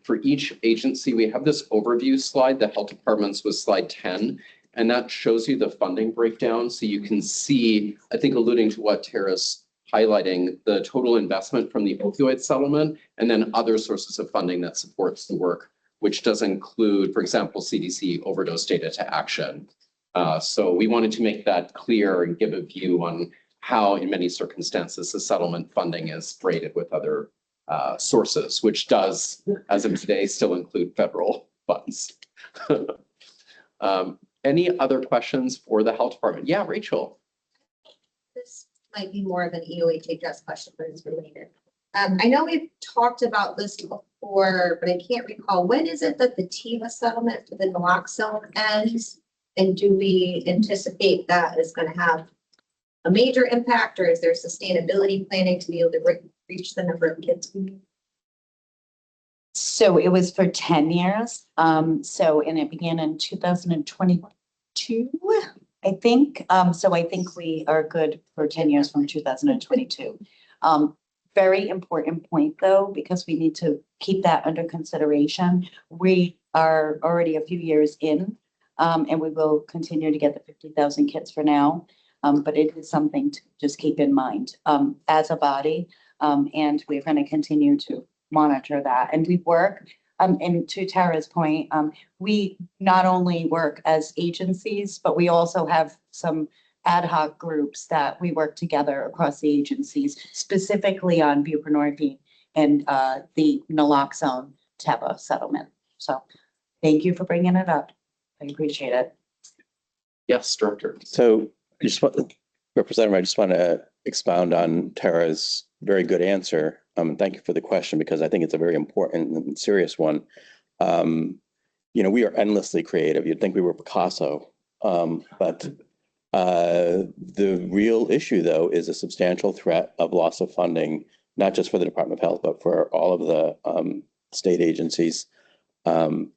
for each agency, we have this overview slide. The health departments was slide 10, and that shows you the funding breakdown. So you can see, I think alluding to what Tara's highlighting, the total investment from the opioid settlement, and then other sources of funding that supports the work, which does include, for example, CDC overdose data to action. So we wanted to make that clear and give a view on how, in many circumstances, the settlement funding is braided with other sources, which does, as of today, still include federal funds. Any other questions for the health department? Yeah, Rachel. This might be more of an EOHHS question, but it's related. I know we've talked about this before, but I can't recall. When is it that the TIVA settlement for the naloxone ends? And do we anticipate that is going to have a major impact, or is there sustainability planning to be able to reach the number of kids we need? So it was for 10 years. And it began in 2022, I think. So I think we are good for 10 years from 2022. Very important point though, because we need to keep that under consideration. We are already a few years in, and we will continue to get the 50,000 kits for now. But it is something to just keep in mind as a body. And we're going to continue to monitor that. And we work, and to Tara's point, we not only work as agencies, but we also have some ad hoc groups that we work together across the agencies, specifically on buprenorphine and the naloxone TEVA settlement. So thank you for bringing it up. I appreciate it. Yes, Director. So Representative, I just want to expound on Tara's very good answer. Thank you for the question, because I think it's a very important and serious one. We are endlessly creative. You'd think we were Picasso, but the real issue, though, is a substantial threat of loss of funding, not just for the Department of Health, but for all of the state agencies. And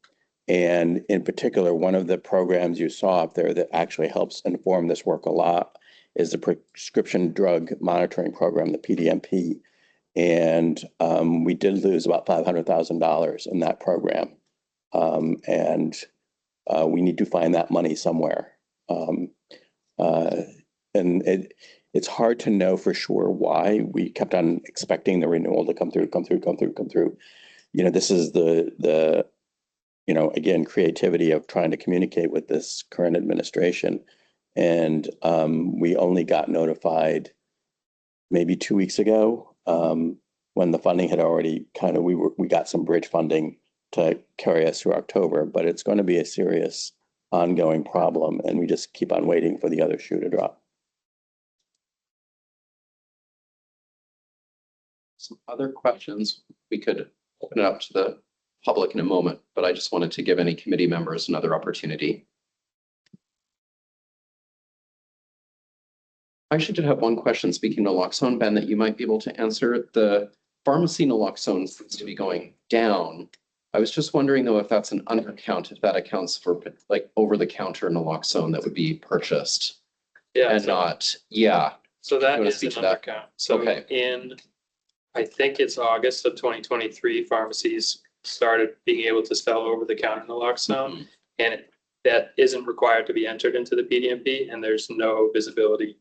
in particular, one of the programs you saw up there that actually helps inform this work a lot is the Prescription Drug Monitoring Program, the PDMP. And we did lose about $500,000 in that program. And we need to find that money somewhere. And it's hard to know for sure why. We kept on expecting the renewal to come through. This is the again, creativity of trying to communicate with this current administration. And we only got notified maybe 2 weeks ago when the funding had already we got some bridge funding to carry us through October, but it's going to be a serious ongoing problem. And we just keep on waiting for the other shoe to drop. some other questions, we could open it up to the public in a moment, but I just wanted to give any committee members another opportunity. I actually did have one question, speaking of naloxone, Ben, that you might be able to answer. The pharmacy naloxone seems to be going down. I was just wondering though, if that's an undercount, if that accounts for like over-the-counter naloxone that would be purchased Yeah, and so, not, yeah. so You that wanna is speak an to that? undercount. So Okay. in, I think it's August of 2023, pharmacies started being able to sell over-the-counter naloxone. And that isn't required to be entered into the PDMP, and there's no visibility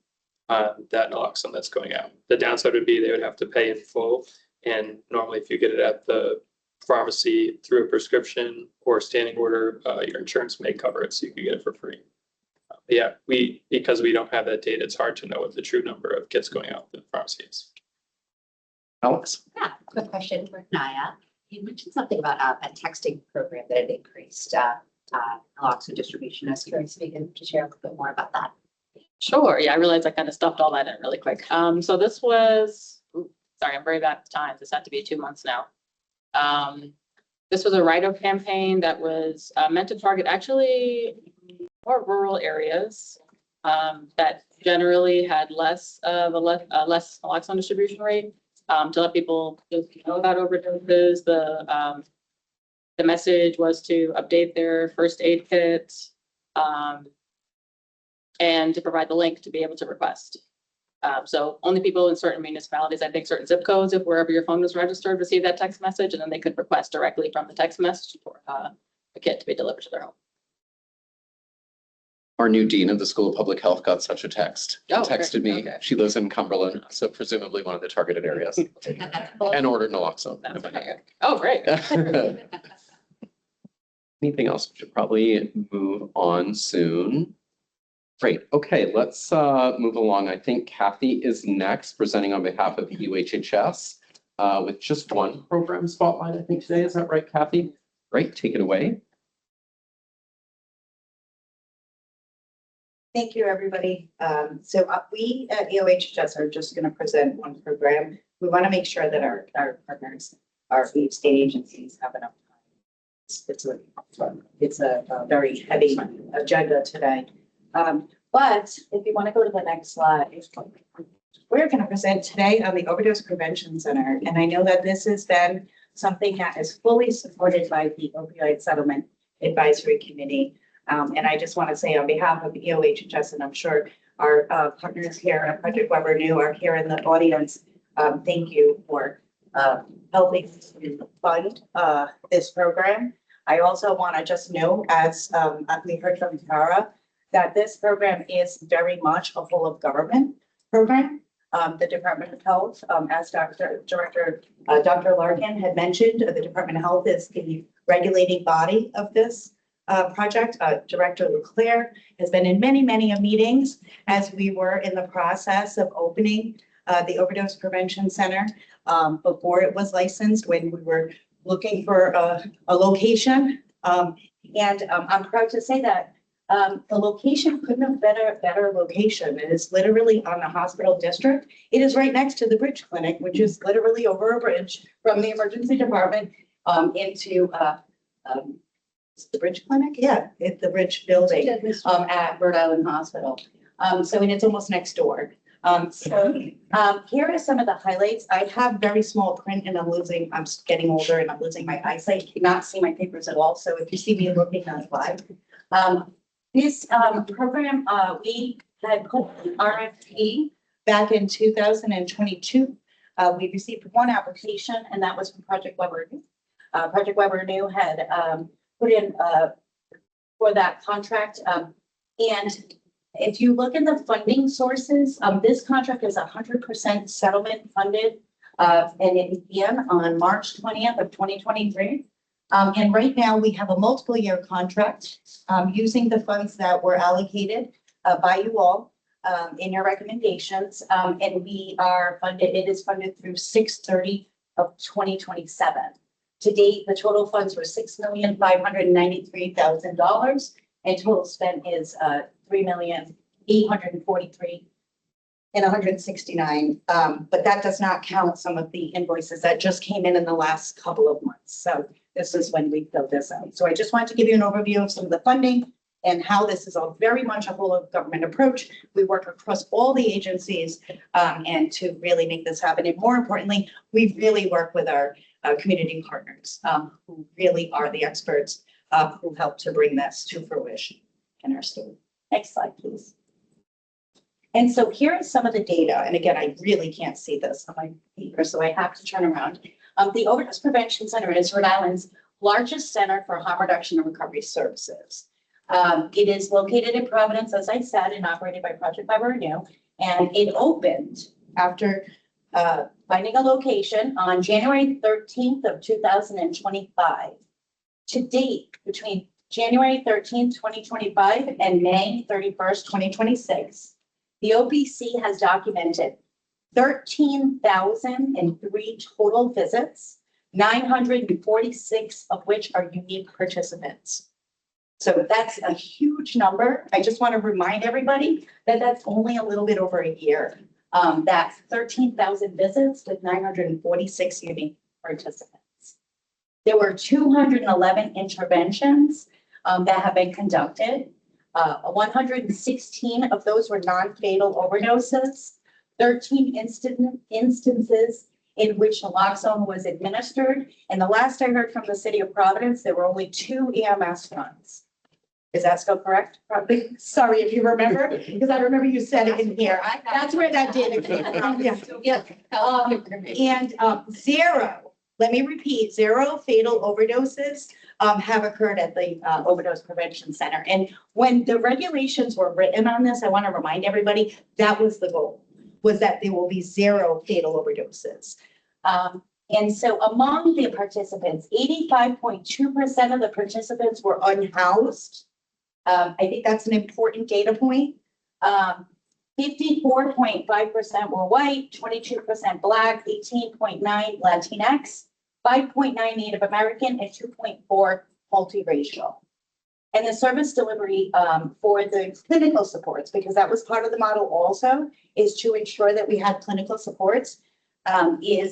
on that naloxone that's going out. The downside would be they would have to pay in full. And normally if you get it at the pharmacy through a prescription or standing order, your insurance may cover it, so you could get it for free. Yeah, because we don't have that data, it's hard to know what the true number of kits going out to the pharmacy is. Alex? Yeah, quick question for Naya. You mentioned something about a texting program that had increased naloxone distribution. I was curious if you can just share a little bit more about that. Sure. Yeah, I realized I kind of stuffed all that in really quick. So this was, sorry, I'm very bad at times. This had to be 2 months now. This was a write-up campaign that was meant to target actually more rural areas that generally had less of a less naloxone distribution rate, to let people know about overdoses. The message was to update their first aid kit, and to provide the link to be able to request. So only people in certain municipalities, I think certain zip codes, if wherever your phone was registered, receive that text message, and then they could request directly from the text message for a kit to be delivered to their home. Our new dean of the School of Public Health got such a text. She Oh, texted me. okay. She lives in Cumberland, so presumably one of the targeted areas, and ordered naloxone. That's okay. Oh, great. Anything else? We should probably move on soon. Great. Okay, let's move along. I think Kathy is next, presenting on behalf of UHHS with just one program spotlight, I think, today. Is that right, Kathy? Great. Take it away. Thank you, everybody. We at EOHS are just going to present one program. We want to make sure that our partners, our state agencies have enough time. It's a very heavy agenda today. But if you want to go to the next slide, we're going to present today on the Overdose Prevention Center. And I know that this has been something that is fully supported by the Opioid Settlement Advisory Committee. And I just want to say on behalf of EOHS, and I'm sure our partners here at Project Weber New are here in the audience, thank you for helping fund this program. I also want to just know, as we heard from Tara, that this program is very much a whole of government program. The Department of Health, as Dr. Larkin had mentioned, the Department of Health is the regulating body of this project. Director Leclerc has been in many meetings as we were in the process of opening the Overdose Prevention Center before it was licensed, when we were looking for a location. And I'm proud to say that the location couldn't have been a better location. It is literally on the hospital district. It is right next to the Bridge Clinic, which is literally over a bridge from the emergency department into the Bridge Clinic? Yeah, it's the Bridge building at Rhode Island Hospital. And it's almost next door. Here are some of the highlights. I have very small print and I'm getting older and I'm losing my eyesight. You cannot see my papers at all. So if you see me looking on slide. This program, we had put an RFP back in 2022. We received one application, and that was from Project Weber New. Project Weber New had put in for that contract. And if you look in the funding sources, this contract is 100% settlement funded, and it began on March 20th of 2023. And right now we have a multiple year contract using the funds that were allocated by you all in your recommendations. And we are funded, it is funded through 6/30 of 2027. To date, the total funds were $6,593,000, and total spent is $3,843,000. and 169. But that does not count some of the invoices that just came in the last couple of months. So this is when we filled this out. So I just wanted to give you an overview of some of the funding and how this is all very much a whole of government approach. We work across all the agencies and to really make this happen. And more importantly, we really work with our community partners who really are the experts who help to bring this to fruition in our state. Next slide, please. And so here is some of the data. And again, I really can't see this on my paper, so I have to turn around. The Overdose Prevention Center is Rhode Island's largest center for harm reduction and recovery services. It is located in Providence, as I said, and operated by Project Fiber Renew. And it opened after finding a location on January 13th of 2025. To date, between January 13th, 2025 and May 31st, 2026, the OPC has documented 13,003 total visits, 946 of which are unique participants. So that's a huge number. I just want to remind everybody that that's only a little bit over a year. That's 13,000 visits with 946 unique participants. There were 211 interventions that have been conducted. 116 of those were non-fatal overdoses, 13 instances in which naloxone was administered. And the last I heard from the city of Providence, there were only 2 EMS runs. Is that still correct? Probably. Sorry if you remember, because I remember you said it in here. That's where that data came from. Yeah. And 0, let me repeat, 0 fatal overdoses have occurred at the Overdose Prevention Center. And when the regulations were written on this, I want to remind everybody that was the goal, was that there will be 0 fatal overdoses. And so among the participants, 85.2% of the participants were unhoused. I think that's an important data point. 54.5% were white, 22% Black, 18.9% Latinx, 5.9% Native American, and 2.4% multiracial. And the service delivery for the clinical supports, because that was part of the model also, is to ensure that we had clinical supports, there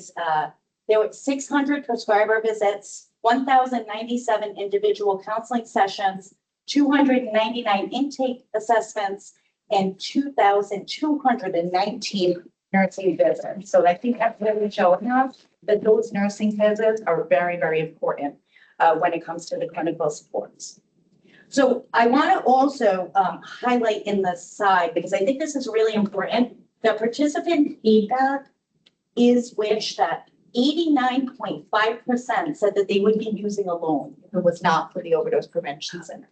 were 600 prescriber visits, 1,097 individual counseling sessions, 299 intake assessments, and 2,219 nursing visits. So I think that's really showing us that those nursing visits are very, very important when it comes to the clinical supports. So I want to also highlight in the side, because I think this is really important, the participant feedback is which that 89.5% said that they would be using alone if it was not for the Overdose Prevention Center.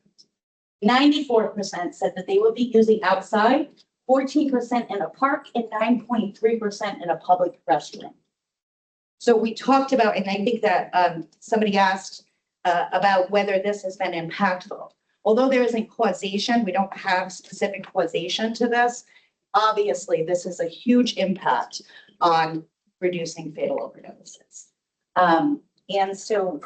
94% said that they would be using outside, 14% in a park, and 9.3% in a public restroom. So we talked about, and I think that somebody asked about whether this has been impactful. Although there isn't causation, we don't have specific causation to this. Obviously, this is a huge impact on reducing fatal overdoses. And so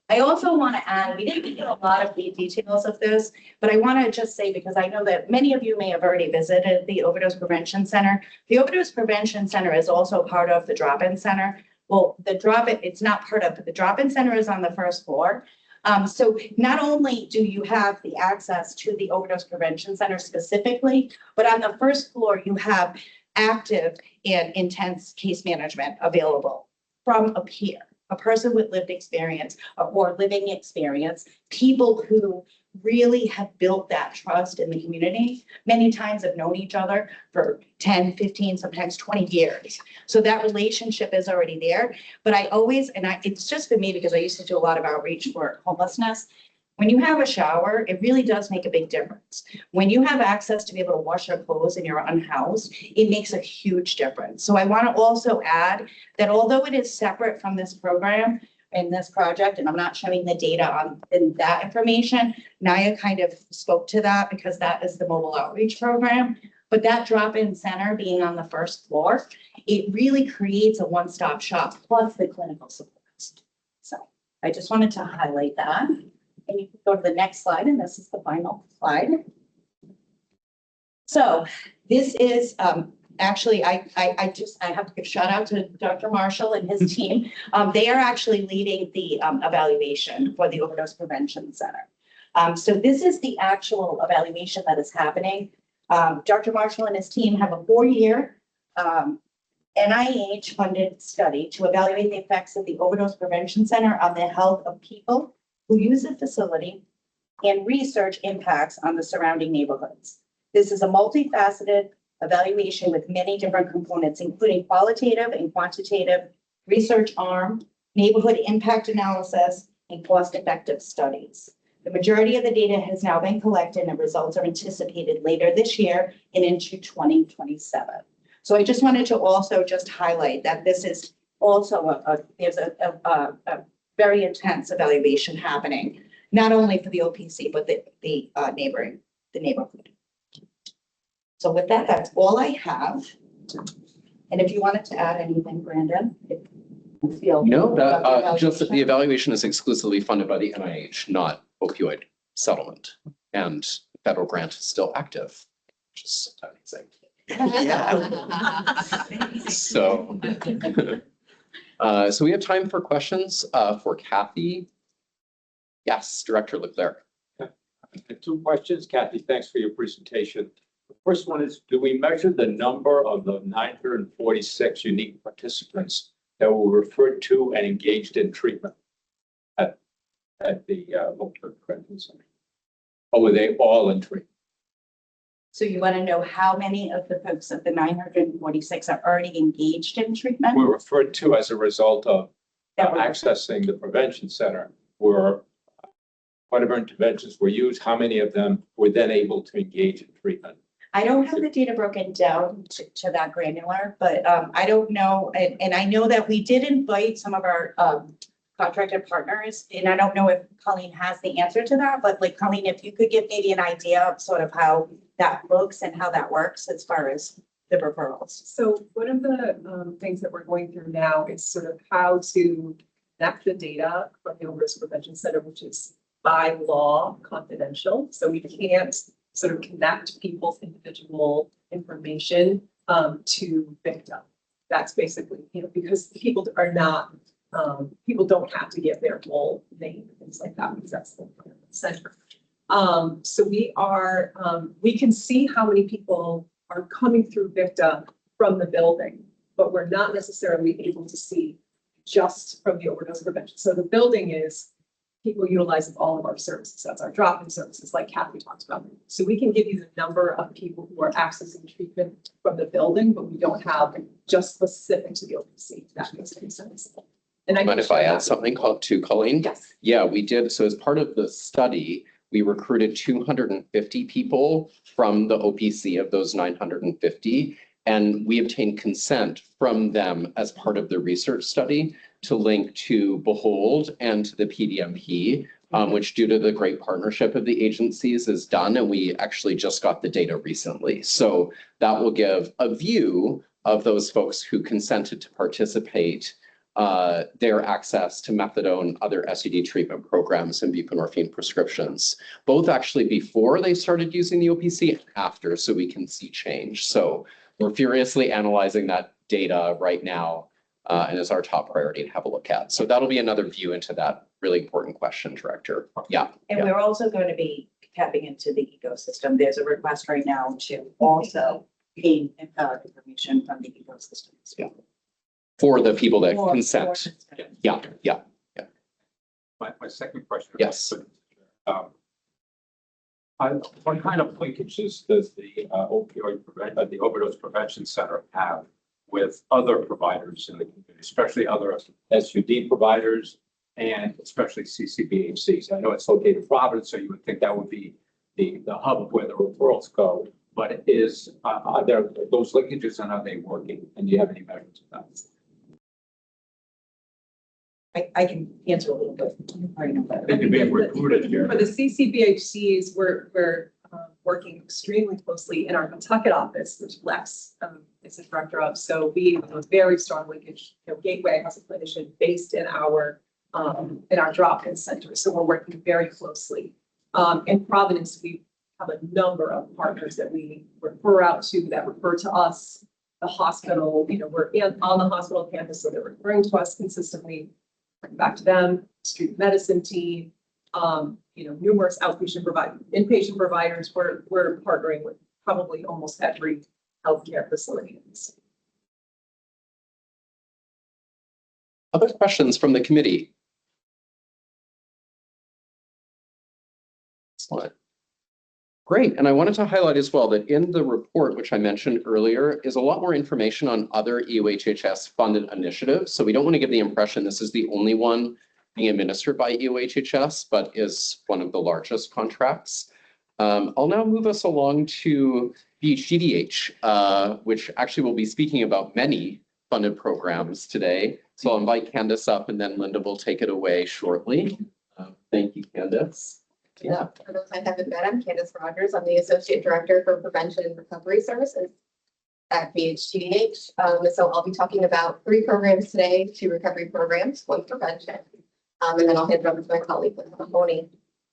I also want to add, we didn't get a lot of the details of this, but I want to just say, because I know that many of you may have already visited the Overdose Prevention Center. The Overdose Prevention Center is also part of the drop-in center. Well, the drop-in, it's not part of, but the drop-in center is on the first floor. So not only do you have the access to the Overdose Prevention Center specifically, but on the first floor, you have active and intense case management available from a peer, a person with lived experience or living experience, people who really have built that trust in the community, many times have known each other for 10, 15, sometimes 20 years. So that relationship is already there. But I always, it's just for me because I used to do a lot of outreach for homelessness. When you have a shower, it really does make a big difference. When you have access to be able to wash your clothes and you're unhoused, it makes a huge difference. So I want to also add that although it is separate from this program and this project, and I'm not showing the data on in that information, Naya kind of spoke to that because that is the mobile outreach program. But that drop-in center being on the first floor, it really creates a one-stop shop plus the clinical supports. So I just wanted to highlight that. And you can go to the next slide, and this is the final slide. So this is, actually, I have to give shout out to Dr. Marshall and his team. They are actually leading the evaluation for the Overdose Prevention Center. So this is the actual evaluation that is happening. Dr. Marshall and his team have a 4-year NIH-funded study to evaluate the effects of the Overdose Prevention Center on the health of people who use the facility and research impacts on the surrounding neighborhoods. This is a multifaceted evaluation with many different components, including qualitative and quantitative research arm, neighborhood impact analysis, and cost-effective studies. The majority of the data has now been collected and results are anticipated later this year and into 2027. So I just wanted to also just highlight that this is also there's a very intense evaluation happening, not only for the OPC, but the neighborhood. So with that, that's all I have. And if you wanted to add anything, Brandon, if you feel. No, that just that the evaluation is exclusively funded by the NIH, not opioid settlement, and the federal grant is still active, which is amazing. So, so we have time for questions for Kathy. Yes, Director Leclerc. Two questions. Kathy, thanks for your presentation. The first one is, do we measure the number of the 946 unique participants that were referred to and engaged in treatment at the Opioid Prevention Center? Or were they all in treatment? So you want to know how many of the folks of the 946 are already engaged in treatment? Were referred to as a result of accessing the prevention center, were whatever interventions were used, how many of them were then able to engage in treatment? I don't have the data broken down to that granular, but I don't know. And I know that we did invite some of our contracted partners, and I don't know if Colleen has the answer to that, but like Colleen, if you could give maybe an idea of sort of how that looks and how that works as far as the referrals. So one of the things that we're going through now is sort of how to connect the data from the Overdose Prevention Center, which is by law confidential. So we can't sort of connect people's individual information to victim. That's basically, because people are not, people don't have to give their full name and things like that, because that's the center. So we can see how many people are coming through VICTA from the building, but we're not necessarily able to see just from the overdose prevention. So the building is people utilizing all of our services. That's our drop-in services, like Kathy talked about. So we can give you the number of people who are accessing treatment from the building, but we don't have just specific to the OPC, if that makes any sense. And I mind if I add something to Colleen? Yes. Yeah, we did. So as part of the study, we recruited 250 people from the OPC of those 950, and we obtained consent from them as part of the research study to link to Behold and to the PDMP, which due to the great partnership of the agencies is done, and we actually just got the data recently. So that will give a view of those folks who consented to participate, their access to methadone, other SED treatment programs, and buprenorphine prescriptions, both actually before they started using the OPC and after, so we can see change. So we're furiously analyzing that data right now, and is our top priority to have a look at. So that'll be another view into that really important question, Director. Yeah. And we're also going to be tapping into the ecosystem. There's a request right now to also gain information from the ecosystem. Yeah. For the people that For- consent. for- Yeah. My second question. Yes. What kind of linkages does the the Overdose Prevention Center have with other providers in the community, especially other SUD providers and especially CCBHCs? I know it's located in Providence, so you would think that would be the hub of where the referrals go. But are there those linkages, and are they working? And do you have any measures of that? I can answer a little bit. You're being recruited here. For the CCBHCs, we're working extremely closely in our Pawtucket office, which Lex is the director of. So we have a very strong linkage. Gateway has a clinician based in our drop-in center. So we're working very closely. In Providence, we have a number of partners that we refer out to, that refer to us. The hospital, we're on the hospital campus, so they're referring to us consistently, back to them, street medicine team, numerous inpatient providers. We're partnering with probably almost every healthcare facility in the state. Other questions from the committee? Excellent. Great. And I wanted to highlight as well that in the report, which I mentioned earlier, is a lot more information on other EOHHS funded initiatives. So we don't want to give the impression this is the only one being administered by EOHHS, but is one of the largest contracts. I'll now move us along to BHGDH, which actually will be speaking about many funded programs today. So I'll invite Candace up, and then Linda will take it away shortly. Thank you, Candace. Yeah. For those I haven't met, I'm Candace Rogers. I'm the Associate Director for Prevention and Recovery Services at BHGDH. So I'll be talking about 3 programs today, 2 recovery programs, 1 prevention. And then I'll hand it over to my colleague, Linda Mahoney.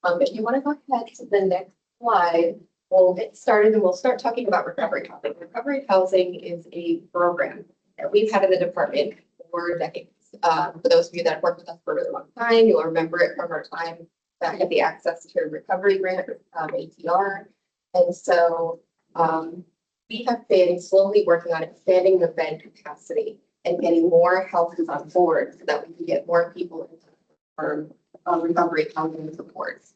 If you want to go ahead to the next slide, we'll get started and we'll start talking about recovery housing. Recovery housing is a program that we've had in the department for decades. For those of you that have worked with us for a really long time, you'll remember it from our time back at the Access to Recovery Grant, ATR. And so we have been slowly working on expanding the bed capacity and getting more houses on board so that we can get more people into recovery housing supports.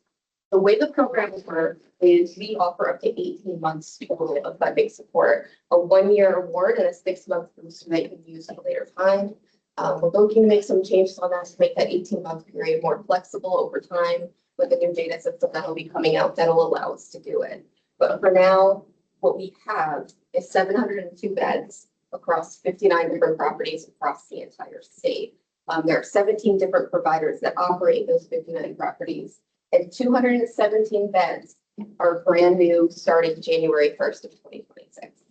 The way the programs work is we offer up to 18 months total of funding support, a 1-year award and a 6-month boost that you can use at a later time. We're looking to make some changes on that to make that 18-month period more flexible over time with the new data system that'll be coming out that'll allow us to do it. But for now, what we have is 702 beds across 59 different properties across the entire state. There are 17 different providers that operate those 59 properties, and 217 beds are brand new starting January 1st of 2026.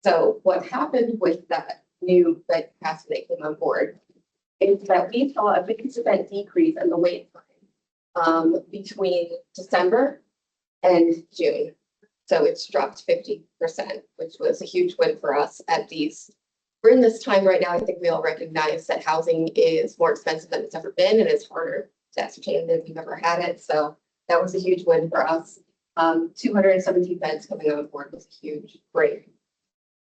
So what happened with that new bed capacity that came on board is that we saw a 50% decrease in the wait time between December and June. So it's dropped 50%, which was a huge win for us at these. We're in this time right now, I think we all recognize that housing is more expensive than it's ever been, and it's harder to ascertain than we've ever had it. So that was a huge win for us. 217 beds coming on board was a huge break.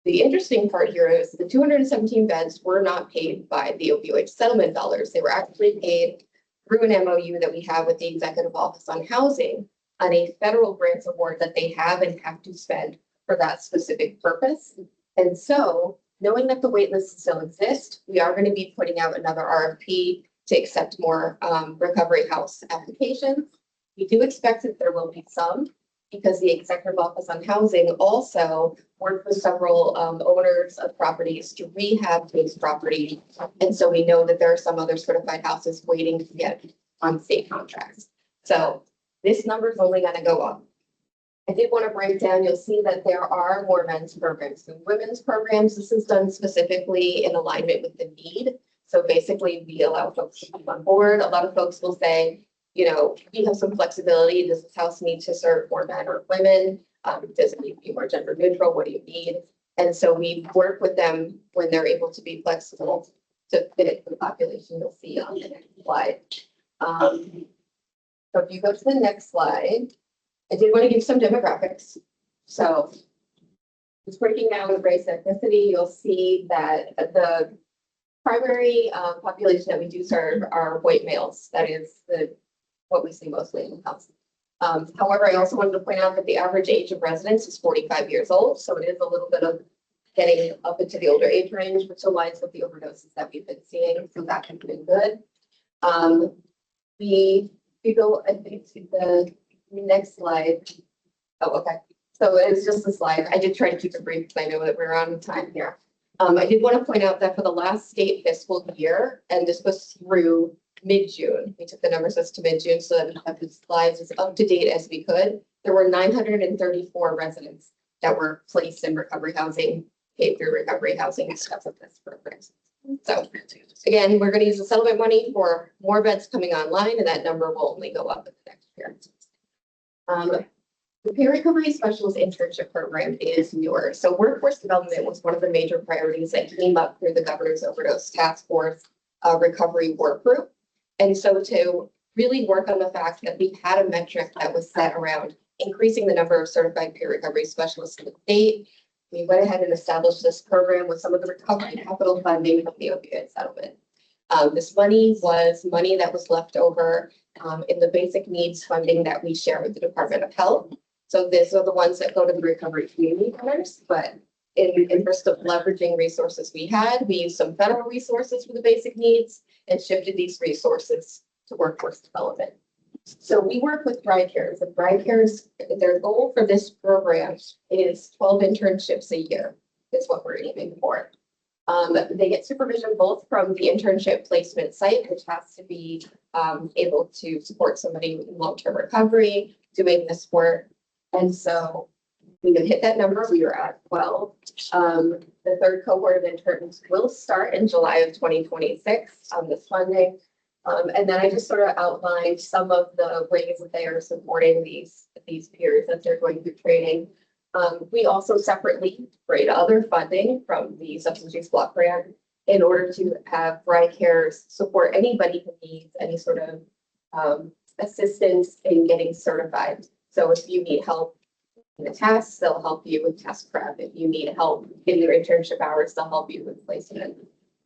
The interesting part here is the 217 beds were not paid by the opioid settlement dollars. They were actually paid through an MOU that we have with the Executive Office on Housing on a federal grants award that they have and have to spend for that specific purpose. And so, knowing that the wait list still exists, we are going to be putting out another RFP to accept more recovery house applications. We do expect that there will be some, because the Executive Office on Housing also worked with several owners of properties to rehab these properties. And so we know that there are some other certified houses waiting to get on state contracts. So this number is only going to go up. I did want to break down, you'll see that there are more men's programs than women's programs. This is done specifically in alignment with the need. So basically we allow folks to come on board. A lot of folks will say, you know, we have some flexibility. Does this house need to serve more men or women? Does it need to be more gender neutral? What do you need? And so we work with them when they're able to be flexible to fit the population you'll see on the next slide. So if you go to the next slide, I did want to give some demographics. So just breaking down the race ethnicity, you'll see that the primary population that we do serve are white males. That is what we see mostly in the house. However, I also wanted to point out that the average age of residents is 45 years old. So it is a little bit of getting up into the older age range, which aligns with the overdoses that we've been seeing. So that has been good. We go, I think, to the next slide. Oh, okay. So it's just a slide. I did try to keep it brief because I know that we're on time here. I did want to point out that for the last state fiscal year, and this was through mid-June, we took the numbers as to mid-June so that we have the slides as up to date as we could. There were 934 residents that were placed in recovery housing, paid through recovery housing because of this program. So again, we're going to use the settlement money for more beds coming online, and that number will only go up in the next year. The peer recovery specialist internship program is newer. So workforce development was one of the major priorities that came up through the Governor's Overdose Task Force Recovery Work Group. And so to really work on the fact that we had a metric that was set around increasing the number of certified peer recovery specialists in the state, we went ahead and established this program with some of the recovery capital funding from the opioid settlement. This money was money that was left over in the basic needs funding that we share with the Department of Health. So these are the ones that go to the recovery community centers, but in interest of leveraging resources we had, we used some federal resources for the basic needs and shifted these resources to workforce development. So we work with ThriveCares. The ThriveCares, their goal for this program is 12 internships a year is what we're aiming for. They get supervision both from the internship placement site, which has to be able to support somebody in long-term recovery, doing this work. And so we can hit that number. We were at 12. The third cohort of interns will start in July of 2026 on this funding. And then I just sort of outlined some of the ways that they are supporting these peers as they're going through training. We also separately create other funding from the Substance Use Block Grant in order to have ThriveCares support anybody who needs any sort of assistance in getting certified. So if you need help in the tests, they'll help you with test prep. If you need help in your internship hours, they'll help you with placement.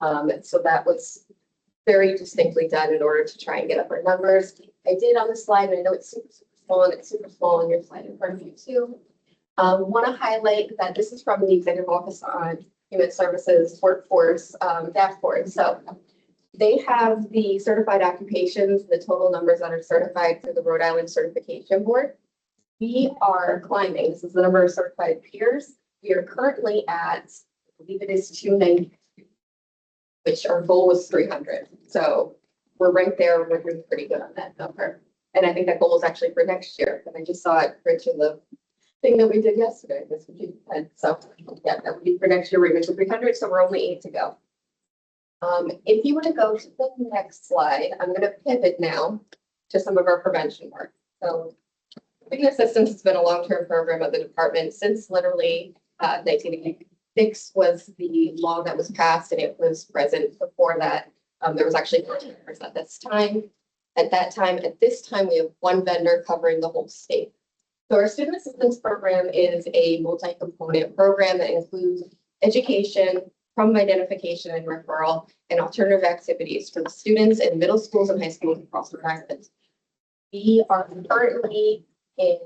So that was very distinctly done in order to try and get up our numbers. I did on the slide, and I know it's super, super small, and it's super small on your slide in front of you too. Want to highlight that this is from the Executive Office on Human Services Workforce dashboard. So they have the certified occupations, the total numbers that are certified through the Rhode Island Certification Board. We are climbing. This is the number of certified peers. We are currently at, I believe it is 290, which our goal was 300. So we're right there. We're doing pretty good on that number. And I think that goal is actually for next year. And I just saw it, Rich, in the thing that we did yesterday. That's what you said. So yeah, that would be for next year. We're going to 300. So we're only 8 to go. If you want to go to the next slide, I'm going to pivot now to some of our prevention work. So Living Assistance has been a long-term program of the department since literally 1986 was the law that was passed, and it was present before that. There was actually 14 members at this time. At this time, we have one vendor covering the whole state. So our student assistance program is a multi-component program that includes education, problem identification and referral, and alternative activities for the students in middle schools and high schools across Rhode Island. We are currently in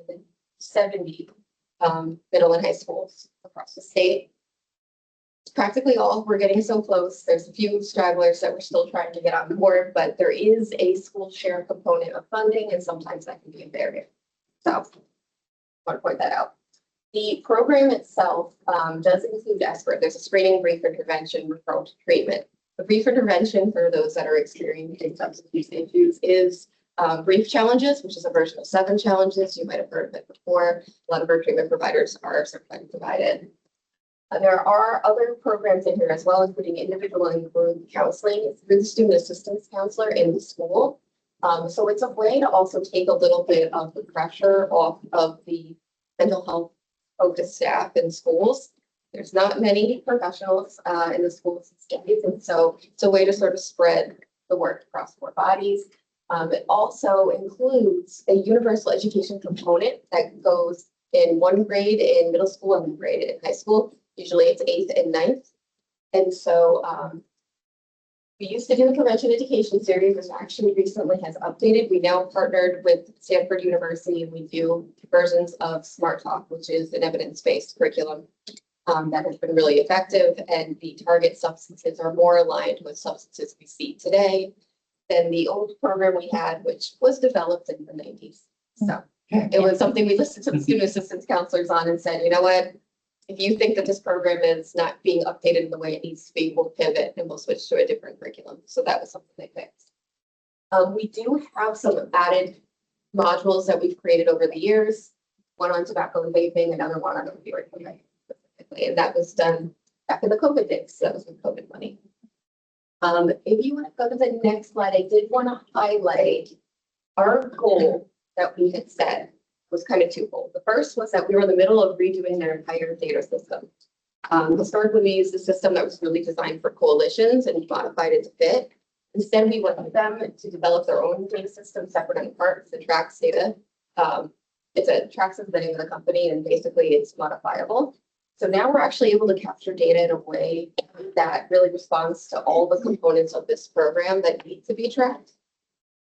70 middle and high schools across the state. Practically all. We're getting so close. There's a few stragglers that we're still trying to get on board, but there is a school share component of funding, and sometimes that can be a barrier. So I want to point that out. The program itself does include ESPR. There's a screening, brief intervention, referral to treatment. The brief intervention for those that are experiencing substance use issues is brief challenges, which is a version of 7 challenges. You might have heard of it before. A lot of our treatment providers are certified and provided. There are other programs in here as well, including individual and group counseling through the student assistance counselor in the school. So it's a way to also take a little bit of the pressure off of the mental health focused staff in schools. There's not many professionals in the schools these days, and so it's a way to sort of spread the work across more bodies. It also includes a universal education component that goes in 1 grade in middle school and 1 grade in high school. Usually it's 8th and 9th. And so we used to do the prevention education series, which actually recently has updated. We now partnered with Stanford University, and we do versions of Smart Talk, which is an evidence-based curriculum that has been really effective. And the target substances are more aligned with substances we see today than the old program we had, which was developed in the 90s. So it was something we listened to the student assistance counselors on and said, you know what? If you think that this program is not being updated in the way it needs to be, we'll pivot and we'll switch to a different curriculum. So that was something they fixed. We do have some added modules that we've created over the years. One on tobacco and vaping, another one on opioid prevention specifically. And that was done back in the COVID days. So that was with COVID money. If you want to go to the next slide, I did want to highlight our goal that we had set was kind of twofold. The first was that we were in the middle of redoing their entire data system. Historically, we used a system that was really designed for coalitions and modified it to fit. Instead, we worked with them to develop their own data system separate and apart. It's a Trax data. Trax is the name of the company, and basically it's modifiable. So now we're actually able to capture data in a way that really responds to all the components of this program that need to be tracked.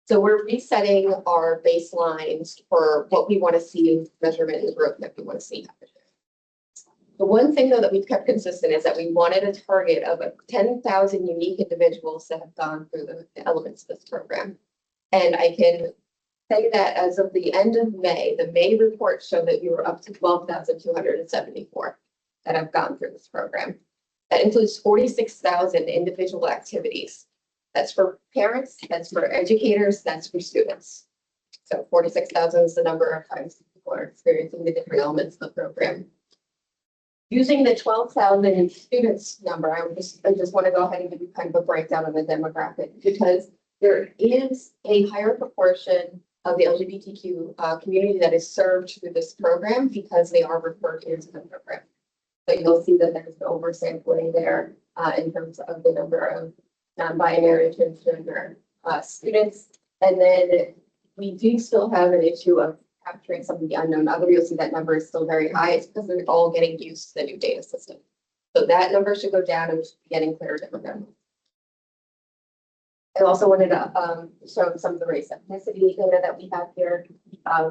So we're resetting our baselines for what we want to see in measurement and growth that we want to see happen. The one thing, though, that we've kept consistent is that we wanted a target of 10,000 unique individuals that have gone through the elements of this program. And I can say that as of the end of May, the May report showed that we were up to 12,274 that have gone through this program. That includes 46,000 individual activities. That's for parents, that's for educators, that's for students. So 46,000 is the number of times people are experiencing the different elements of the program. Using the 12,000 students number, I just want to go ahead and give you kind of a breakdown of the demographic, because there is a higher proportion of the LGBTQ community that is served through this program because they are referred into the program. So you'll see that there's oversampling there in terms of the number of non-binary, transgender students. And then we do still have an issue of capturing some of the unknown other. You'll see that number is still very high. It's because they're all getting used to the new data system. So that number should go down and we should be getting clearer demographics. I also wanted to show some of the race ethnicity data that we have here.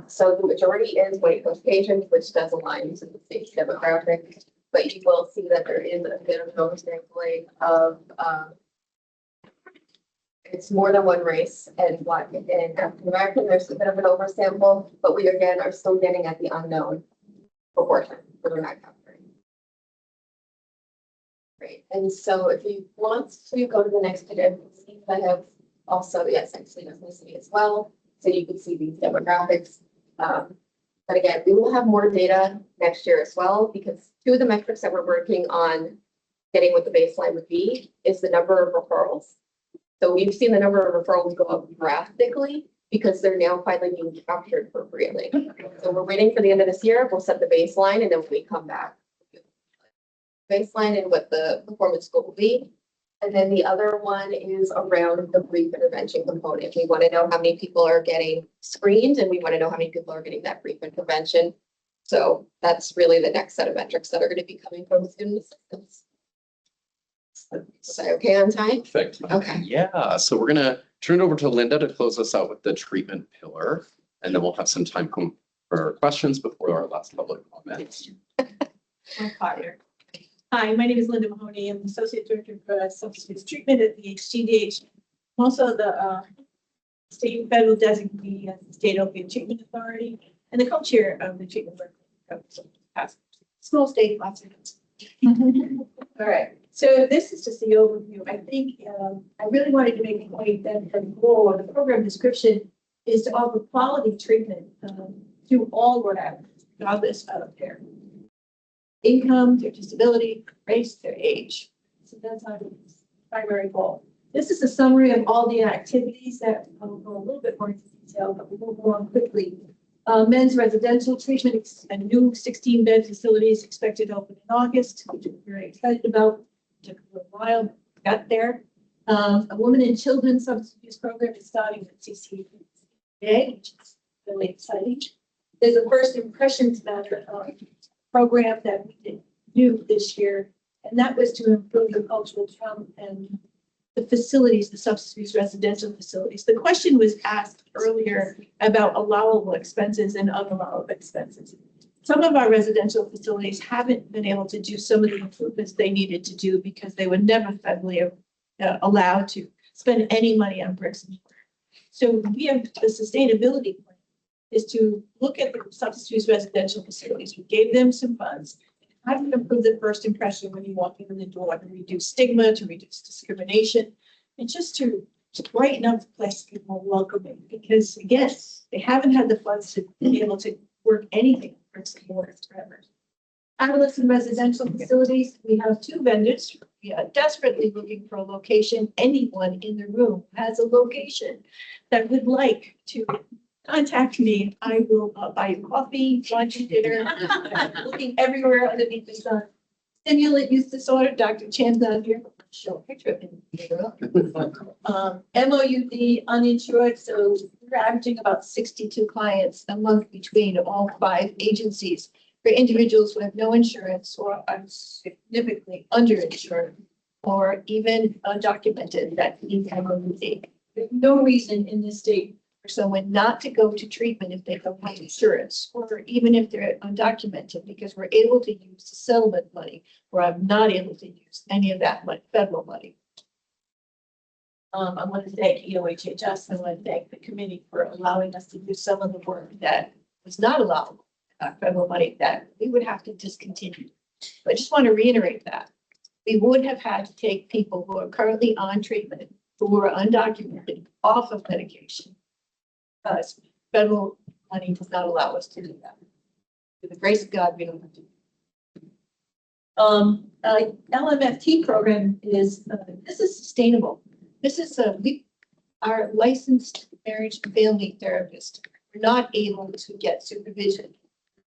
So the majority is white Caucasians, which does align to the state's demographic, but you will see that there is a bit of oversampling of it's more than one race, and Black and African American, there's a bit of an oversample, but we again are still getting at the unknown proportion that we're not capturing. Great, and so if you want to go to the next page, I have also, yes, actually ethnicity as well, so you can see these demographics. But again, we will have more data next year as well, because two of the metrics that we're working on getting what the baseline would be is the number of referrals. So we've seen the number of referrals go up drastically because they're now finally being captured appropriately. So we're waiting for the end of this year. We'll set the baseline and then we come back. Baseline and what the performance goal will be. And then the other one is around the brief intervention component. We want to know how many people are getting screened and we want to know how many people are getting that brief intervention. So that's really the next set of metrics that are going to be coming from student assistance. Is that okay on time? Perfect. Okay. Yeah, so we're gonna turn it over to Linda to close us out with the treatment pillar, and then we'll have some time for questions before our last public comments. Hi, my name is Linda Mahoney. I'm the Associate Director for Substance Use Treatment at the HTDH. I'm also the state and federal designee as the State Opioid Treatment Authority and the co-chair of the treatment work. Small state, lots of it. All right. So this is just the overview. I think I really wanted to make a point that the goal or the program description is to offer quality treatment to all Rhode Islanders, regardless of their income, their disability, race, their age. So that's our primary goal. This is a summary of all the activities that I'll go a little bit more into detail, but we'll go on quickly. Men's residential treatment, a new 16-bed facility is expected to open in August, which we're very excited about. Took a little while, got there. A woman and children substance abuse program is starting at CCA today, which is really exciting. There's a first impressions matter program that we did do this year, and that was to improve the cultural trauma and the facilities, the substance abuse residential facilities. The question was asked earlier about allowable expenses and unallowable expenses. Some of our residential facilities haven't been able to do some of the improvements they needed to do because they were never federally allowed to spend any money on bricks and mortar. So we have the sustainability plan is to look at the substance use residential facilities. We gave them some funds. How do you improve the first impression when you walk in the door, to reduce stigma, to reduce discrimination, and just to brighten up the place to be more welcoming? Because again, they haven't had the funds to be able to work anything bricks and mortar forever. Adolescent residential facilities, we have two vendors. We are desperately looking for a location. Anyone in the room has a location that would like to contact me. I will buy you coffee, lunch, dinner, looking everywhere underneath the sun. Stimulant use disorder, Dr. Chan's out here. Show a picture of him. MOUD, uninsured, so we're averaging about 62 clients a month between all 5 agencies for individuals who have no insurance or are significantly underinsured or even undocumented that need MOUD. There's no reason in this state for someone not to go to treatment if they don't have insurance, or even if they're undocumented, because we're able to use the settlement money, where I'm not able to use any of that federal money. I want to thank EOHHS, and I want to thank the committee for allowing us to do some of the work that was not allowable, federal money that we would have to discontinue. But I just want to reiterate that. We would have had to take people who are currently on treatment, who are undocumented, off of medication, because federal money does not allow us to do that. With the grace of God, we don't have to. LMFT program is, this is sustainable. This is we are licensed marriage and family therapist. We're not able to get supervision,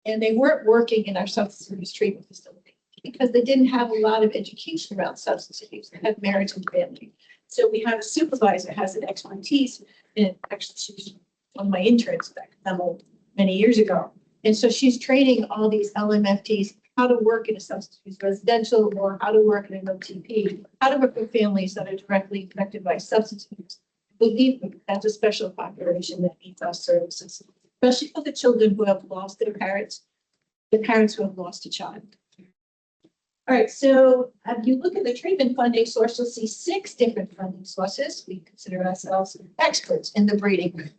and they weren't working in our substance abuse treatment facility because they didn't have a lot of education around substance abuse. They had marriage and family. So we have a supervisor who has an expertise in, actually she's one of my interns back many years ago. And so she's training all these LMFTs how to work in a substance abuse residential, or how to work in an OTP, how to work with families that are directly affected by substance abuse. Believe me, that's a special population that needs our services, especially for the children who have lost their parents, the parents who have lost a child. All right, so if you look at the treatment funding source, you'll see 6 different funding sources. We consider ourselves experts in the grading,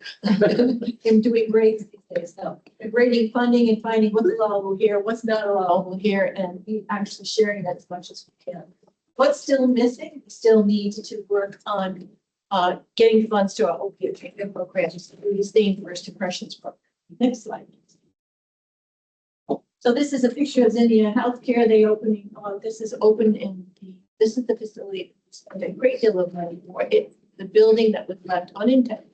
in doing grades these days. So the grading funding and finding what's allowable here, what's not allowable here, and we actually sharing that as much as we can. What's still missing? We still need to work on getting funds to our opioid treatment programs, the sustained first impressions program. Next slide. So this is a picture of Zinnia Healthcare. They opening, this is open in this is the facility we spent a great deal of money for it. The building that was left unintended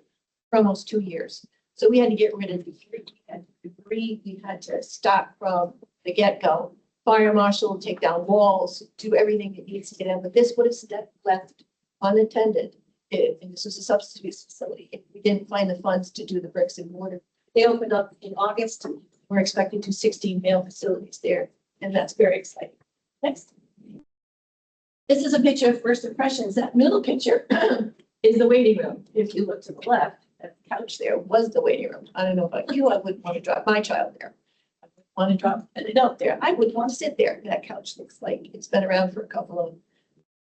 for almost 2 years. So we had to get rid of debris. We had to stop from the get-go. Fire marshal, take down walls, do everything that needs to get in. But this would have left unattended. And this was a substance abuse facility. If we didn't find the funds to do the bricks and mortar. They opened up in August. We're expecting to 16 male facilities there, and that's very exciting. Next. This is a picture of first impressions. That middle picture is the waiting room. If you look to the left, that couch there was the waiting room. I don't know about you, I wouldn't want to drop my child there. I would want to drop an adult there. I would want to sit there. That couch looks like it's been around for a couple of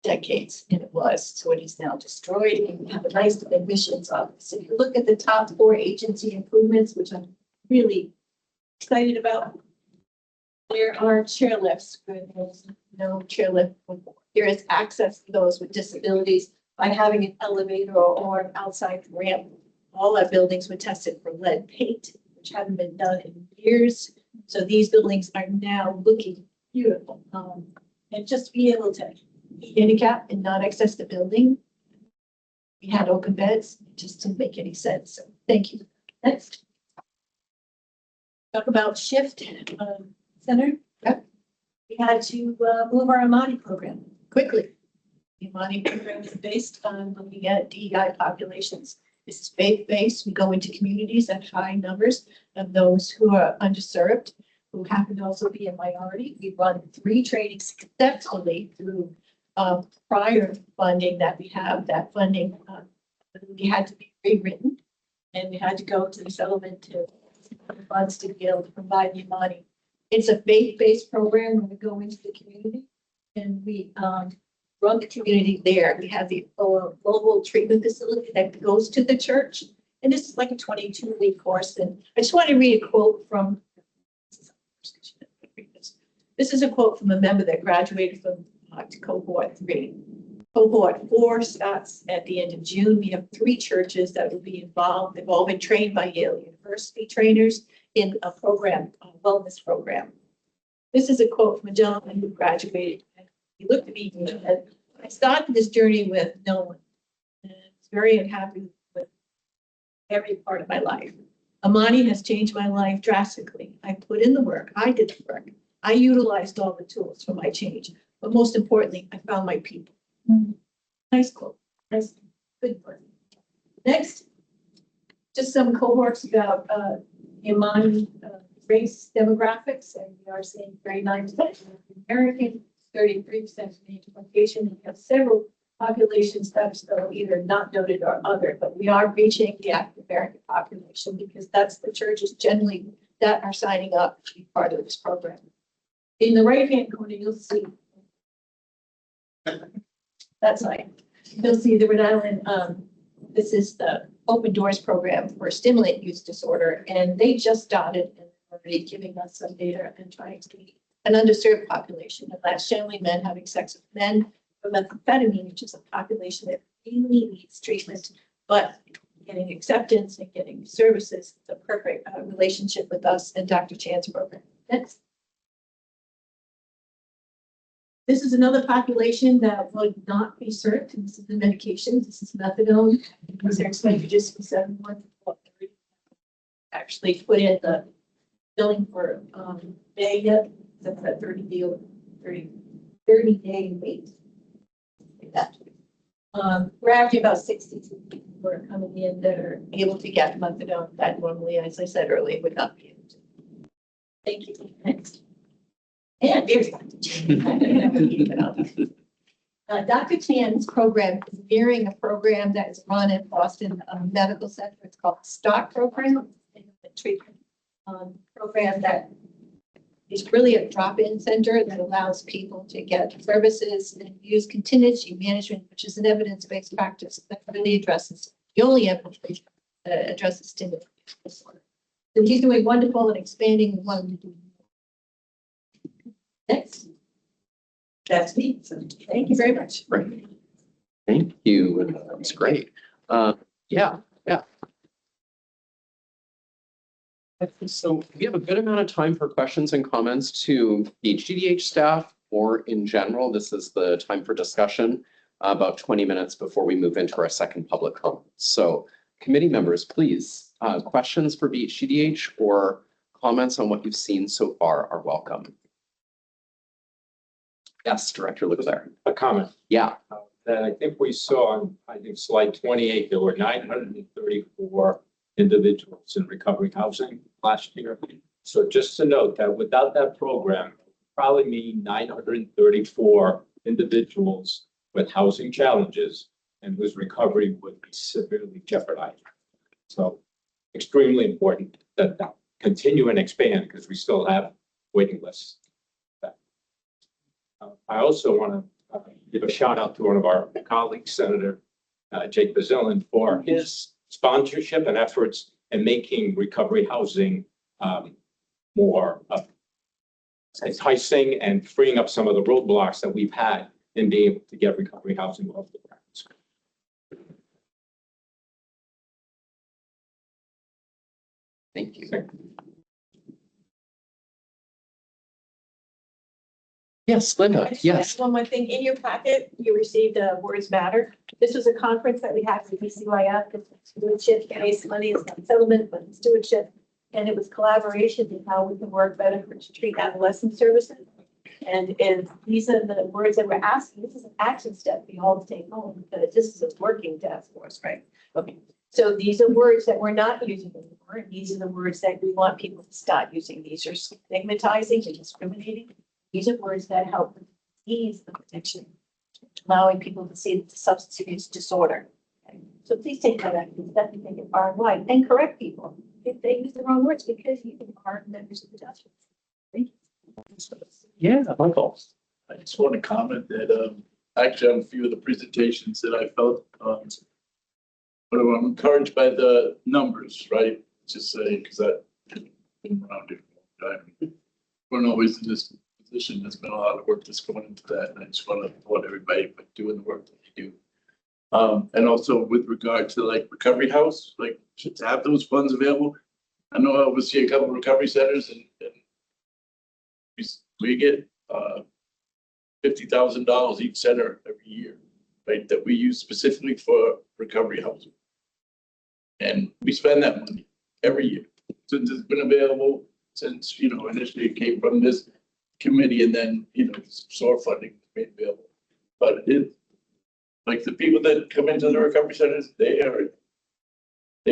decades, and it was. So it is now destroyed, and we have a nice admissions office. If you look at the top 4 agency improvements, which I'm really excited about. There are chairlifts where there's no chairlift before. There is access to those with disabilities by having an elevator or an outside ramp. All our buildings were tested for lead paint, which haven't been done in years. So these buildings are now looking beautiful. And just to be able to be handicapped and not access the building. We had open beds, it just didn't make any sense. So thank you. Next. Talk about shift center. Yep. We had to move our Amani program quickly. The Amani program is based on looking at DEI populations. This is faith-based. We go into communities at high numbers of those who are underserved, who happen to also be a minority. We run 3 trainings successfully through prior funding that we have. That funding we had to be rewritten, and we had to go to the settlement to funds to be able to provide the money. It's a faith-based program where we go into the community and we run the community there. We have the global treatment facility that goes to the church. And this is like a 22-week course. And I just want to read a quote from, this is a quote from a member that graduated from cohort 3. Cohort 4 starts at the end of June. We have 3 churches that will be involved. They've all been trained by Yale University trainers in a program, a wellness program. This is a quote from a gentleman who graduated. He looked at me and said, I started this journey with no one. And I was very unhappy with every part of my life. Amani has changed my life drastically. I put in the work. I did the work. I utilized all the tools for my change. But most importantly, I found my people. Nice quote. Nice, good word. Next, just some cohorts about Imani race demographics, and we are seeing 39% American, 33% Native Caucasian. We have several populations that are still either not noted or other, but we are reaching the African American population because that's the churches generally that are signing up to be part of this program. In the right-hand corner, you'll see that's like you'll see the Rhode Island. This is the Open Doors program for stimulant use disorder, and they just started and already giving us some data and trying to be an underserved population, and that's generally men having sex with men for methamphetamine, which is a population that really needs treatment, but getting acceptance and getting services, the perfect relationship with us and Dr. Chan's program. Next. This is another population that would not be served. This is the medications. This is methadone. These are expected just to be 7 months. Actually put in the billing for May yet. That's that 30-day wait. Like that. We're averaging about 62 people who are coming in that are able to get methadone that normally, as I said earlier, would not be able to. Thank you. Next. And there's Dr. Chan. Dr. Chan's program is mirroring a program that is run in Boston Medical Center. It's called the START program, a treatment program that is really a drop-in center that allows people to get services and use contingency management, which is an evidence-based practice that really addresses the only evidence-based addresses stimulus disorder. So he's doing wonderful and expanding the one we do. Next. That's me. So thank you very much. Great. Thank you. That's great. Yeah. So we have a good amount of time for questions and comments to the HGDH staff or in general. This is the time for discussion, about 20 minutes before we move into our second public comment. So committee members, please, questions for BHGDH or comments on what you've seen so far are welcome. Yes, Director Leclerc. A comment. Yeah. That I think we saw on, I think, slide 28, there were 934 individuals in recovery housing last year. So just to note that without that program, probably mean 934 individuals with housing challenges and whose recovery would be severely jeopardized. So extremely important that continue and expand because we still have waiting lists. I also want to give a shout out to one of our colleagues, Senator Jake Bazillin, for his sponsorship and efforts in making recovery housing more enticing and freeing up some of the roadblocks that we've had in being able to get recovery housing off the ground. Thank you. Yes, Linda. Yes. One more thing. In your packet, you received Words Matter. This was a conference that we had with BCYF. It's stewardship based money. It's not settlement, but it's stewardship. And it was collaboration in how we can work better to treat adolescent services. And these are the words that we're asking. This is an action step for you all to take home because this is a working task force, right? Okay. So these are words that we're not using anymore. These are the words that we want people to start using. These are stigmatizing and discriminating. These are words that help ease the addiction, allowing people to see the substance abuse disorder. Okay. So please take that action, definitely take it far and wide, and correct people if they use the wrong words because you are members of the task force. Thank you. Yeah, Michael. I just want to comment that actually on a few of the presentations that I felt, but I'm encouraged by the numbers, right? Just say, because I've been around it for a long time. We're not always in this position. There's been a lot of work that's going into that. And I just want to applaud everybody for doing the work that they do. And also with regard to like recovery house, like to have those funds available. I know I oversee a couple of recovery centers and we get $50,000 each center every year, right? That we use specifically for recovery housing. And we spend that money every year. since it's been available, since, initially it came from this committee and then, SOAR funding was made available. But like the people that come into the recovery centers, they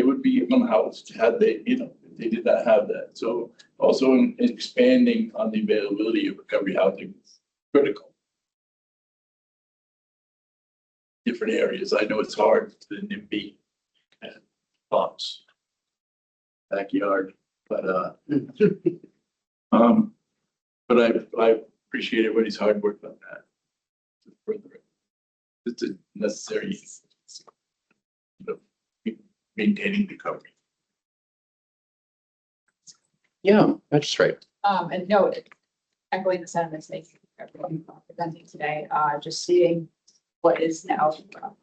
would be unhoused had they, if they did not have that. So also in expanding on the availability of recovery housing is critical. Different areas. I know it's hard to NIMBY and thoughts, backyard, but I appreciate everybody's hard work on that. It's a necessary, maintaining recovery. Yeah, that's right. And no, echoing the sentiments, thank you for everyone presenting today. Just seeing what is now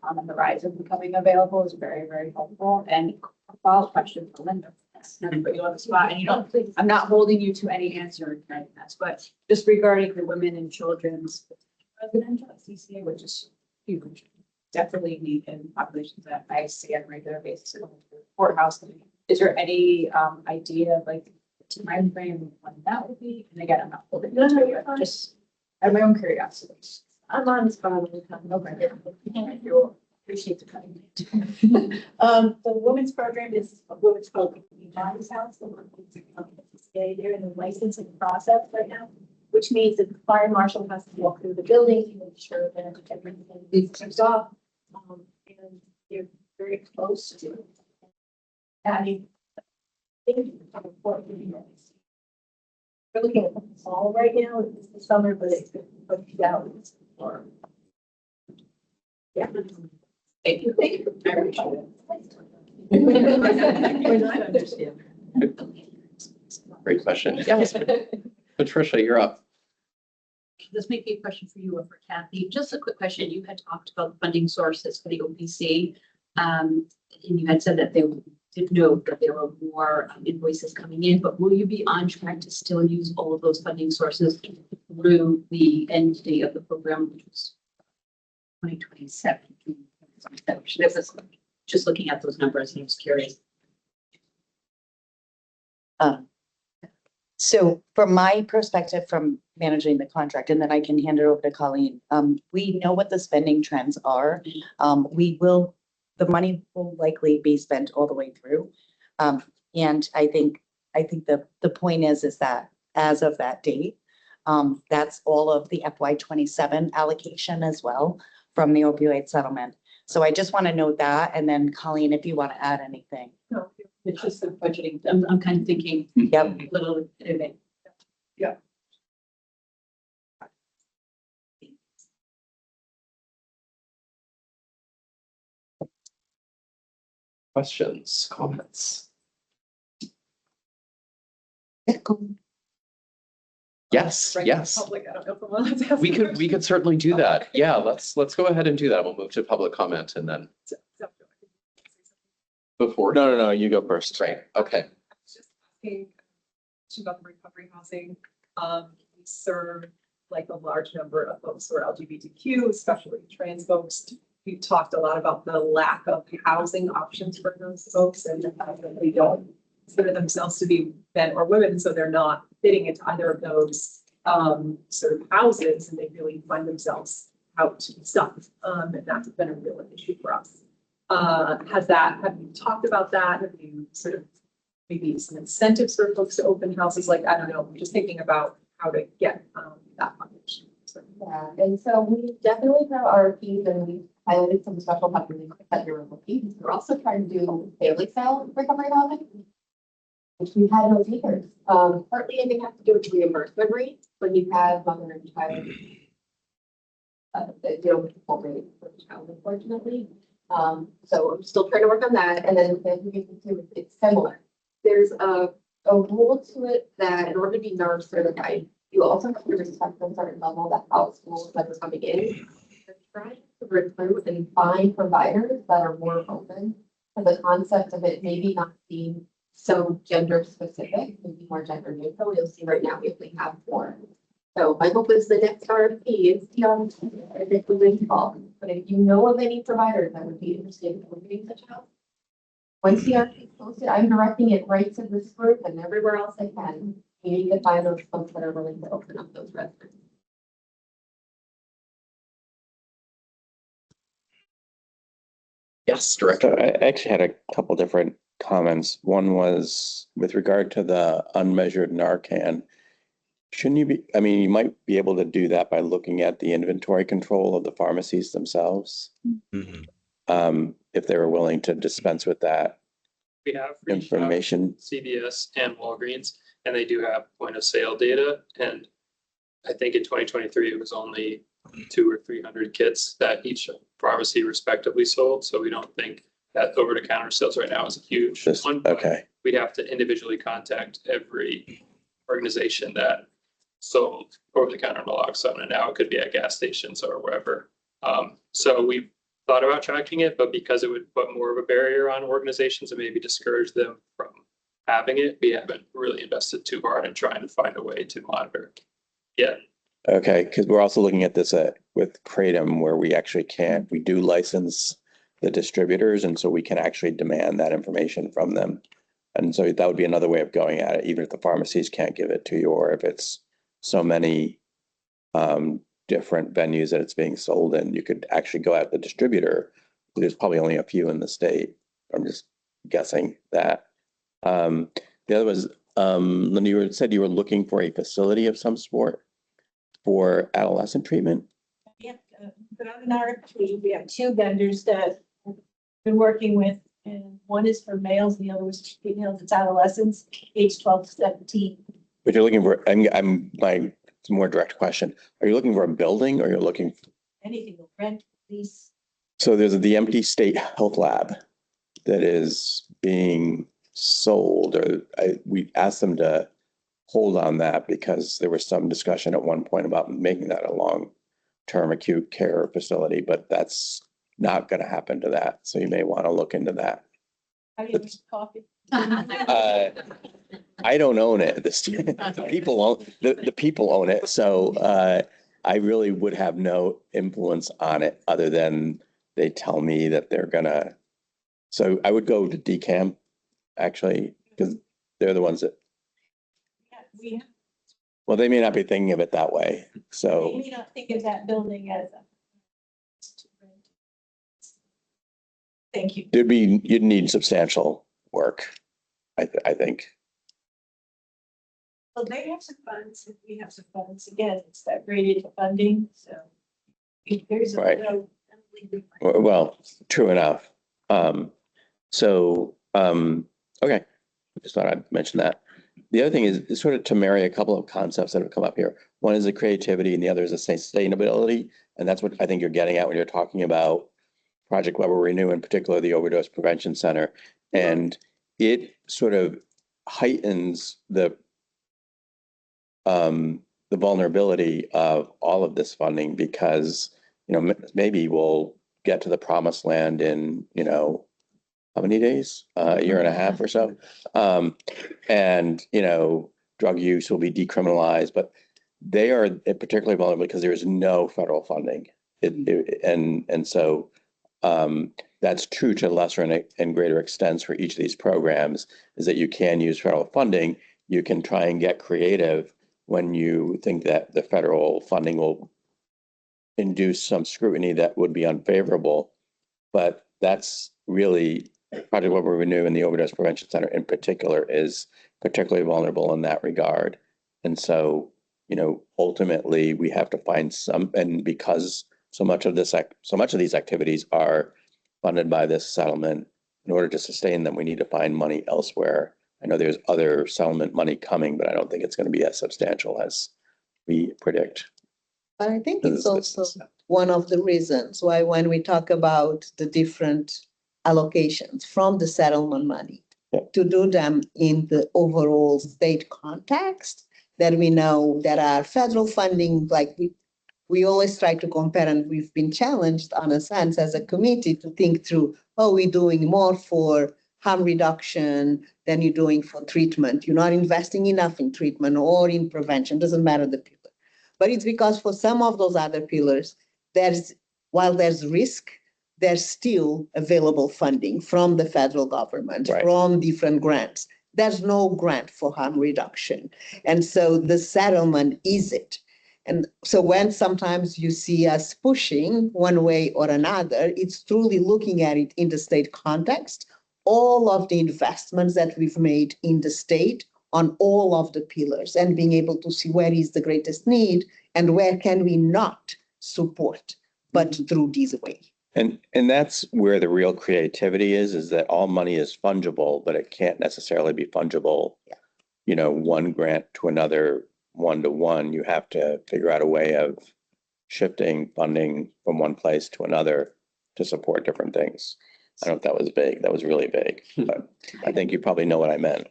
on the horizon becoming available is very, very helpful. And a follow-up question for Linda. Not to put you on the spot, and I'm not holding you to any answer, but just regarding the women and children's residential CCA, which is huge, definitely need in populations that I see on a regular basis in the courthouse. Is there any idea of like time frame when that would be? And again, I'm not holding you to it, just out of my own curiosity. I'm on the spot all the time. Okay. You'll appreciate the cutting. The women's program is what it's called the John's House. They're in the licensing process right now, which means that the fire marshal has to walk through the building to make sure that everything is off. And they're very close to adding things that are important. We're looking at the fall right now. It's the summer, but it's been pushed out. Yeah. Thank you. I appreciate it. I understand. Great question. Yes, Patricia, you're up. This may be a question for you or for Kathy. Just a quick question. You had talked about the funding sources for the OPC. And you had said that they did note that there were more invoices coming in, but will you be on track to still use all of those funding sources through the end date of the program, which was 2027? Just looking at those numbers, and I was curious. So from my perspective, from managing the contract, and then I can hand it over to Colleen, we know what the spending trends are. The money will likely be spent all the way through. And I think the point is that as of that date, that's all of the FY27 allocation as well from the opioid settlement. So I just want to note that, and then Colleen, if you want to add anything. No, it's just the budgeting. I'm kind of thinking, Yep. little bit. Yeah. Questions, comments? Yes, yes. Public, I don't know if I'm allowed to ask We a could question. certainly do that. Yeah, let's go ahead and do that. We'll move to public comment and then before. No, you go first. Right, okay. Just asking about the recovery housing. We serve like a large number of folks who are LGBTQ, especially trans folks. We talked a lot about the lack of housing options for those folks and the fact that they don't consider themselves to be men or women, so they're not fitting into either of those sort of houses, and they really find themselves out stuck. And that's been a real issue for us. Have you talked about that? Have you sort of maybe some incentives for folks to open houses? Like, I don't know, just thinking about how to get that population. Yeah, and so we definitely have RFPs and we highlighted some special populations that you're looking. We're also trying to do family style recovery housing, which we had no takers. Partly I think have to do with reimbursement rates when you have mother and child. That deal with the full rate for the child, unfortunately. So I'm still trying to work on that. And then it's similar. There's a rule to it that in order to be NARC certified, you also have to respect a certain level that households that are coming in. They're trying to recruit and find providers that are more open to the concept of it maybe not being so gender specific, maybe more gender neutral. You'll see right now we only have 4. So my hope is the next RFP is beyond involved. But if you know of any providers that would be interested in opening such a house, Once CRP is posted, I'm directing it right to this group and everywhere else I can. You need to find those folks that are willing to open up those restrooms. Yes, Director. So I actually had a couple different comments. One was with regard to the unmeasured Narcan. Shouldn't you be, I mean, you might be able to do that by looking at the inventory control of the pharmacies themselves. If they were willing to dispense with that We have reached out information. to CVS and Walgreens, and they do have point of sale data. And I think in 2023, it was only 200 or 300 kits that each pharmacy respectively sold. So we don't think that over the counter sales right now is a huge one. but Okay, We'd have to individually contact every organization that sold over the counter naloxone, and now it could be at gas stations or wherever. So we thought about tracking it, but because it would put more of a barrier on organizations and maybe discourage them from having it, we haven't really invested too hard in trying to find a way to monitor yet. okay, because we're also looking at this with Kratom where we actually can't, we do license the distributors, and so we can actually demand that information from them. And so that would be another way of going at it, even if the pharmacies can't give it to you, or if it's so many different venues that it's being sold in, you could actually go at the distributor. There's probably only a few in the state. I'm just guessing that. The other was, Linda, you said you were looking for a facility of some sort for adolescent treatment. We have put out an RFP. We have two vendors that we've been working with, and one is for males and the other was females. It's adolescents, age 12 to 17. But you're looking for, my more direct question. Are you looking for a building or you're looking? Anything, rent, lease. So there's the empty state health lab that is being sold, or we asked them to hold on that because there was some discussion at one point about making that a long-term acute care facility, but that's not going to happen to that. So you may want to look into that. How do you make coffee? I don't own it. The people own it. So I really would have no influence on it other than they tell me that they're gonna. So I would go to DCAM actually, because they're the ones that, We well, they may not be thinking of it that way. So may not think of that building as a. Thank you. you'd need substantial work, I think. Well, they have some funds, and we have some funds. Again, it's that rated funding, so. If there's a. Right. Well, true enough. Okay, just thought I'd mention that. The other thing is sort of to marry a couple of concepts that have come up here. One is the creativity and the other is the sustainability. And that's what I think you're getting at when you're talking about Project Weber Renew, in particular, the Overdose Prevention Center. And it sort of heightens the vulnerability of all of this funding because, maybe we'll get to the promised land in, how many days? A year and a half or so. And, drug use will be decriminalized, but they are particularly vulnerable because there is no federal funding. So that's true to lesser and greater extents for each of these programs, is that you can use federal funding. You can try and get creative when you think that the federal funding will induce some scrutiny that would be unfavorable. But that's really Project Weber Renew and the Overdose Prevention Center in particular is particularly vulnerable in that regard. And so, ultimately we have to find some, and because so much of these activities are funded by this settlement, in order to sustain them, we need to find money elsewhere. I know there's other settlement money coming, but I don't think it's going to be as substantial as we predict. But I think it's also one of the reasons why when we talk about the different allocations from the settlement money, to do them in the overall state context, that we know that our federal funding, like we always try to compare, and we've been challenged on a sense as a committee to think through, we're doing more for harm reduction than you're doing for treatment. You're not investing enough in treatment or in prevention, doesn't matter the pillar. But it's because for some of those other pillars, while there's risk, there's still available funding from the federal government, Right. from different grants. There's no grant for harm reduction. And so the settlement is it. And so when sometimes you see us pushing one way or another, it's truly looking at it in the state context, all of the investments that we've made in the state on all of the pillars and being able to see where is the greatest need and where can we not support, but through this way. And that's where the real creativity is that all money is fungible, but it can't necessarily be fungible. Yeah. You know, one grant to another, one to one. You have to figure out a way of shifting funding from one place to another to support different things. I don't know if that was vague. That was really vague, but I think you probably know what I meant.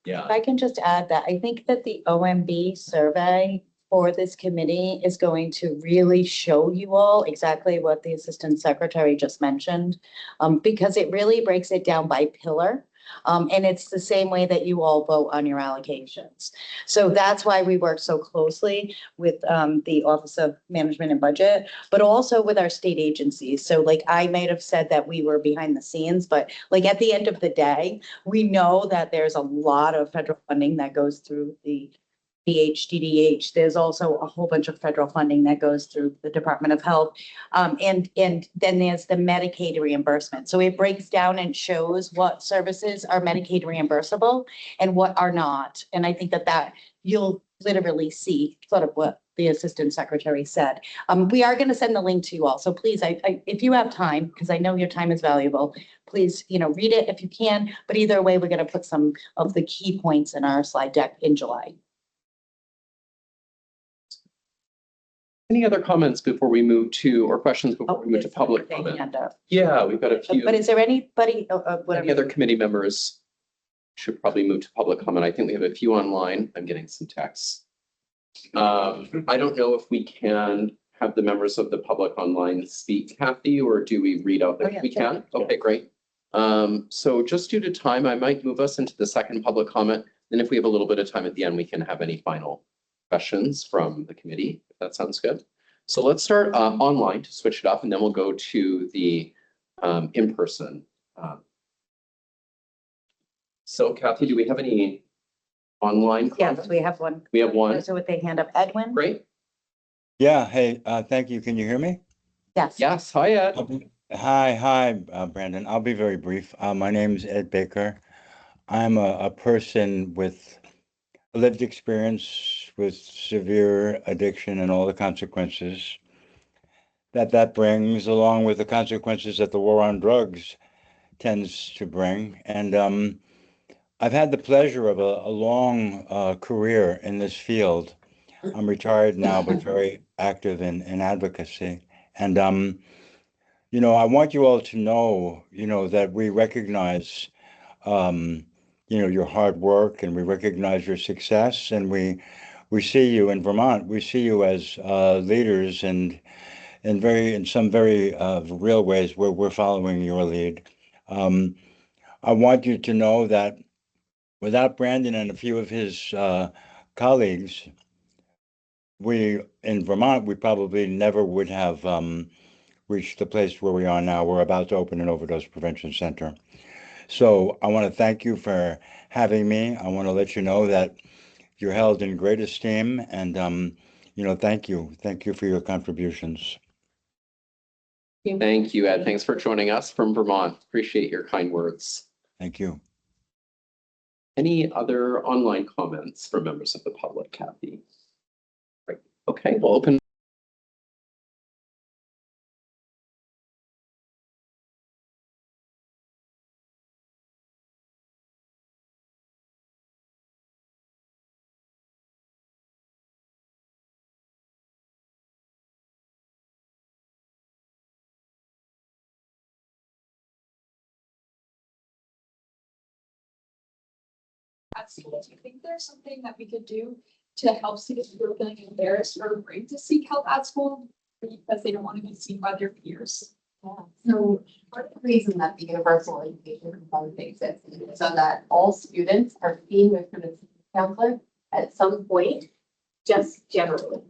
Yeah. If I can just add that, I think that the OMB survey for this committee is going to really show you all exactly what the Assistant Secretary just mentioned, because it really breaks it down by pillar. And it's the same way that you all vote on your allocations. So that's why we work so closely with the Office of Management and Budget, but also with our state agencies. So like I might have said that we were behind the scenes, but like at the end of the day, we know that there's a lot of federal funding that goes through the HDDH. There's also a whole bunch of federal funding that goes through the Department of Health. And then there's the Medicaid reimbursement. So it breaks down and shows what services are Medicaid reimbursable and what are not. And I think that you'll literally see sort of what the Assistant Secretary said. We are going to send the link to you all. So please, if you have time, because I know your time is valuable, please, read it if you can. But either way, we're going to put some of the key points in our slide deck in July. Any other comments before we move to, or questions before we move to public They comment? hand up. Yeah, we've got a few. But is there anybody, Any whatever? other committee members should probably move to public comment? I think we have a few online. I'm getting some texts. I don't know if we can have the members of the public online speak, Kathy, or do we read out? Yeah, We sure. can? Okay, great. So just due to time, I might move us into the second public comment. Then if we have a little bit of time at the end, we can have any final questions from the committee, if that sounds good. So let's start online to switch it up, and then we'll go to the in-person. So Kathy, do we have any online comments? Yes, we have one. We have one. So with their hand up, Edwin? Great. Yeah, hey, thank you. Can you hear me? Yes. Yes, hi Ed. Hi, Brandon. I'll be very brief. My name is Ed Baker. I'm a person with lived experience with severe addiction and all the consequences that brings, along with the consequences that the war on drugs tends to bring. And I've had the pleasure of a long career in this field. I'm retired now, but very active in advocacy. And, I want you all to know, that we recognize, your hard work, and we recognize your success, and we see you in Vermont. We see you as leaders, and in some very real ways where we're following your lead. I want you to know that without Brandon and a few of his colleagues, we in Vermont, we probably never would have reached the place where we are now. We're about to open an overdose prevention center. So I want to thank you for having me. I want to let you know that you're held in great esteem, and thank you. Thank you for your contributions. Thank you, Ed. Thanks for joining us from Vermont. Appreciate your kind words. Thank you. Any other online comments from members of the public, Kathy? Right. Okay, we'll open. At school, do you think there's something that we could do to help students who are feeling embarrassed or afraid to seek help at school because they don't want to be seen by their peers? Yeah. So part of the reason that the universal education component exists is so that all students are seen with an assistance counselor at some point, just generally,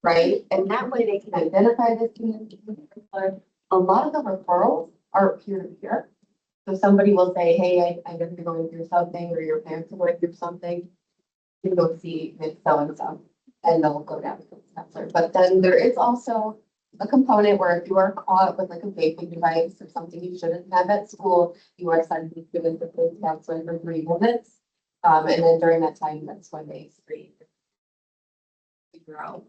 right? And that way they can identify the student, a lot of the referrals are peer to peer. So somebody will say, hey, I know you're going through something, or your parents are going through something. You go see Miss so-and-so, and they'll go down to the counselor. But then there is also a component where if you are caught with like a vaping device or something you shouldn't have at school, you are sent to the counselor for 3 minutes. And then during that time, that's when they screen. Figure out.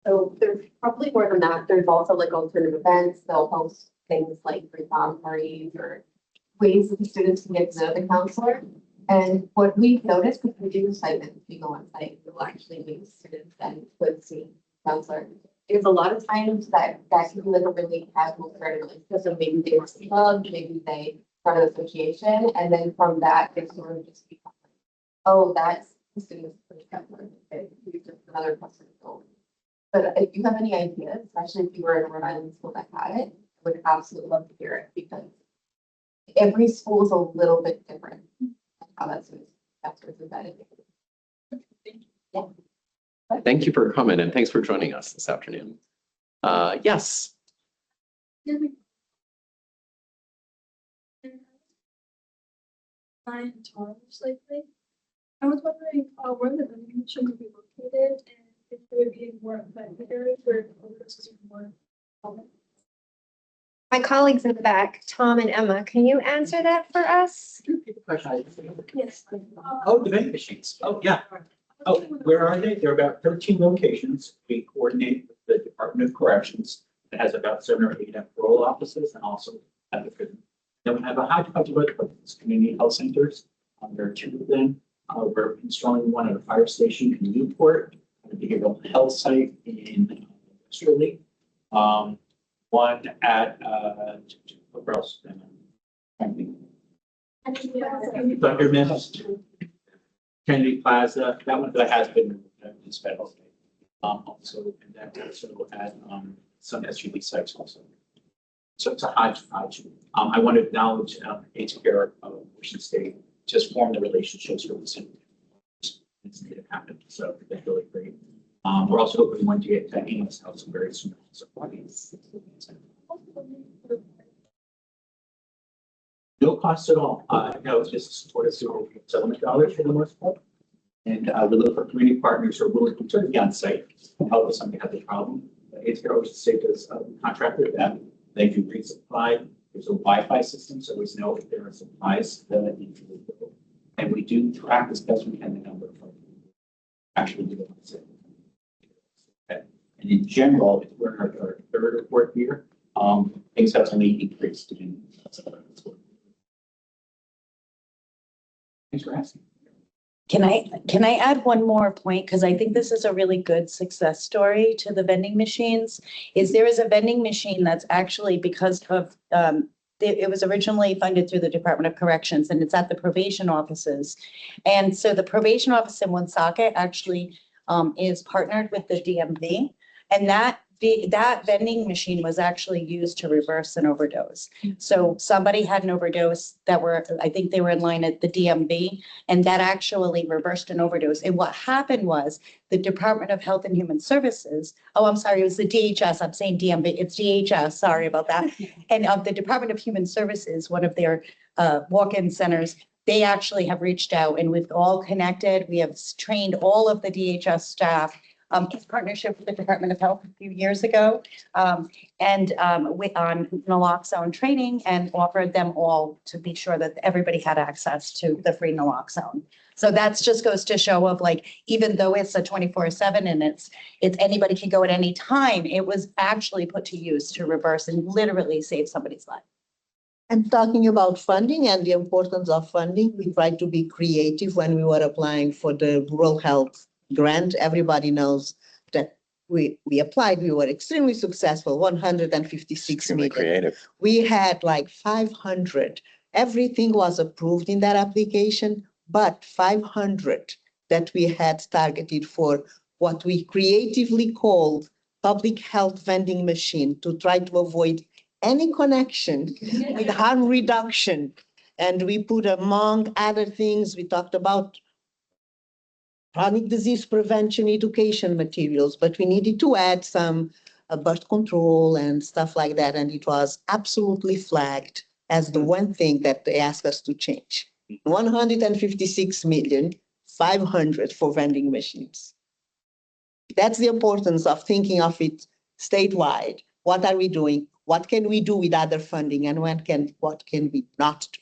So there's probably more than that. There's also like alternative events. They'll host things like free bomb parties or ways that the students can get to know the counselor. And what we've noticed, because we do site visits, we go on site, we'll actually meet students and with the counselor. There's a lot of times that can be like a really casual starting relationship. So maybe they were club, maybe they run an association, and then from that, they sort of just become like, oh, that's the student's first counselor. He's just another person. But if you have any ideas, especially if you were in a Rhode Island school that had it, I would absolutely love to hear it because every school is a little bit different. How that's embedded. Yeah. Thank you for your comment and thanks for joining us this afternoon. Yes. I was wondering where the vending machine would be located and if there would be more effective areas where overdoses are more common. My colleagues in the back, Tom and Emma, can you answer that for us? Yes. Oh, the vending machines. Oh, yeah. Oh, where are they? There are about 13 locations. We coordinate with the Department of Corrections. It has about 7 or 8 parole offices and also at the prison. Then we have a hodgepodge of other places, community health centers. There are 2 of them. We're installing one at a fire station in Newport, a behavioral health site in Westerly. One at where else? Thundermist, Kennedy Plaza. That one that has been spent. Also, and then also at some SUV sites also. So it's a hodgepodge. I want to acknowledge AIDS Care of Washington State just formed the relationships with the city. It's made it happen. So that's really great. We're also hoping one to get to English House very soon. So, no cost at all. No, it's just supported through settlement dollars for the most part. And we look for community partners who are willing to be on site and help us when we have the problem. AIDS Care Ocean State does contract with them. They do resupply. There's a Wi-Fi system, so we know if there are supplies that need to be built. And we do track as best we can the number of actually do it. Okay. And in general, if we're in our 3rd or 4th year, things have only increased. Thanks for asking. Can I add one more point? Because I think this is a really good success story to the vending machines. There is a vending machine that's actually because of it was originally funded through the Department of Corrections and it's at the probation offices. And so the probation office in Woonsocket actually is partnered with the DMV, and that vending machine was actually used to reverse an overdose. So somebody had an overdose I think they were in line at the DMV, and that actually reversed an overdose. And what happened was the Department of Health and Human Services, I'm sorry, it was the DHS, I'm saying DMV, it's DHS, sorry about that. And the Department of Human Services, one of their walk-in centers, they actually have reached out and we've all connected. We have trained all of the DHS staff in partnership with the Department of Health a few years ago, and on naloxone training, and offered them all to be sure that everybody had access to the free naloxone. So that's just goes to show of like, even though it's a 24/7 and it's anybody can go at any time, it was actually put to use to reverse and literally save somebody's life. And talking about funding and the importance of funding, we tried to be creative when we were applying for the rural health grant. Everybody knows that we applied, we were extremely successful, 156 million. Creative. We had like 500. Everything was approved in that application, but 500 that we had targeted for what we creatively called public health vending machine to try to avoid any connection with harm reduction. And we put, among other things, we talked about chronic disease prevention education materials, but we needed to add some birth control and stuff like that. And it was absolutely flagged as the one thing that they asked us to change. 156,500,000 for vending machines. That's the importance of thinking of it statewide. What are we doing? What can we do with other funding, and what can we not do?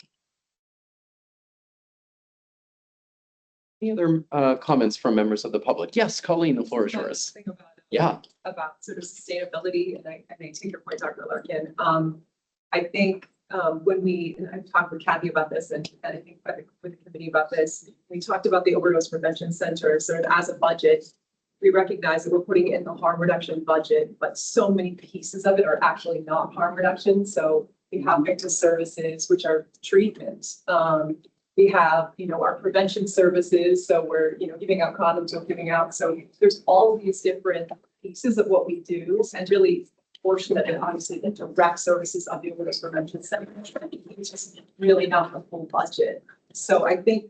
Any other comments from members of the public? Yes, Colleen, the floor is yours. Think about it. Yeah. About sort of sustainability, and I take your point, Dr. Larkin. I think when and I've talked with Kathy about this, and I think with the committee about this, we talked about the overdose prevention center sort of as a budget. We recognize that we're putting it in the harm reduction budget, but so many pieces of it are actually not harm reduction. So we have victim services, which are treatment. We have, our prevention services. So we're, giving out condoms, we're giving out. So there's all these different pieces of what we do, and really portion of it, obviously, the direct services of the overdose prevention center. It's just really not the full budget. So I think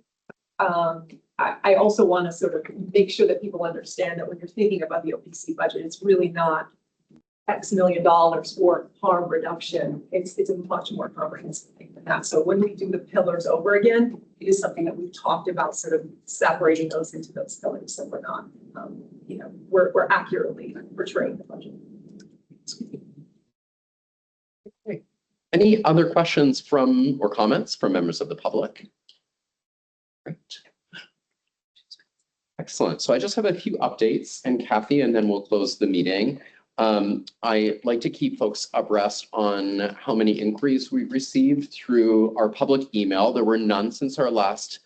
I also want to sort of make sure that people understand that when you're thinking about the OPC budget, it's really not X million dollars for harm reduction. It's a much more comprehensive thing than that. So when we do the pillars over again, it is something that we've talked about, sort of separating those into those pillars, so we're not, we're accurately portraying the budget. Any other questions or comments from members of the public? Great. Excellent. So I just have a few updates, and Kathy, and then we'll close the meeting. I like to keep folks abreast on how many inquiries we received through our public email. There were none since our last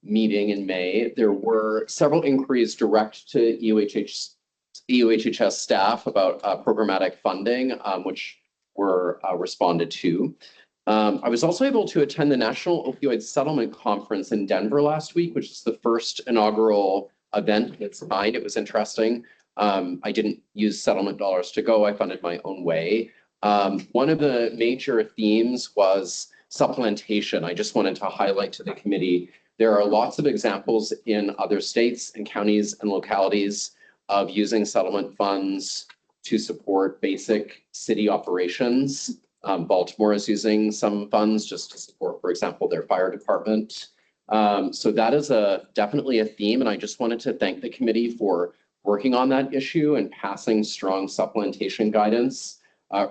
meeting in May. There were several inquiries direct to EUHHS staff about programmatic funding, which were responded to. I was also able to attend the National Opioid Settlement Conference in Denver last week, which is the first inaugural event of its kind. It was interesting. I didn't use settlement dollars to go. I funded my own way. One of the major themes was supplementation. I just wanted to highlight to the committee, there are lots of examples in other states and counties and localities of using settlement funds to support basic city operations. Baltimore is using some funds just to support, for example, their fire department. So that is definitely a theme, and I just wanted to thank the committee for working on that issue and passing strong supplementation guidance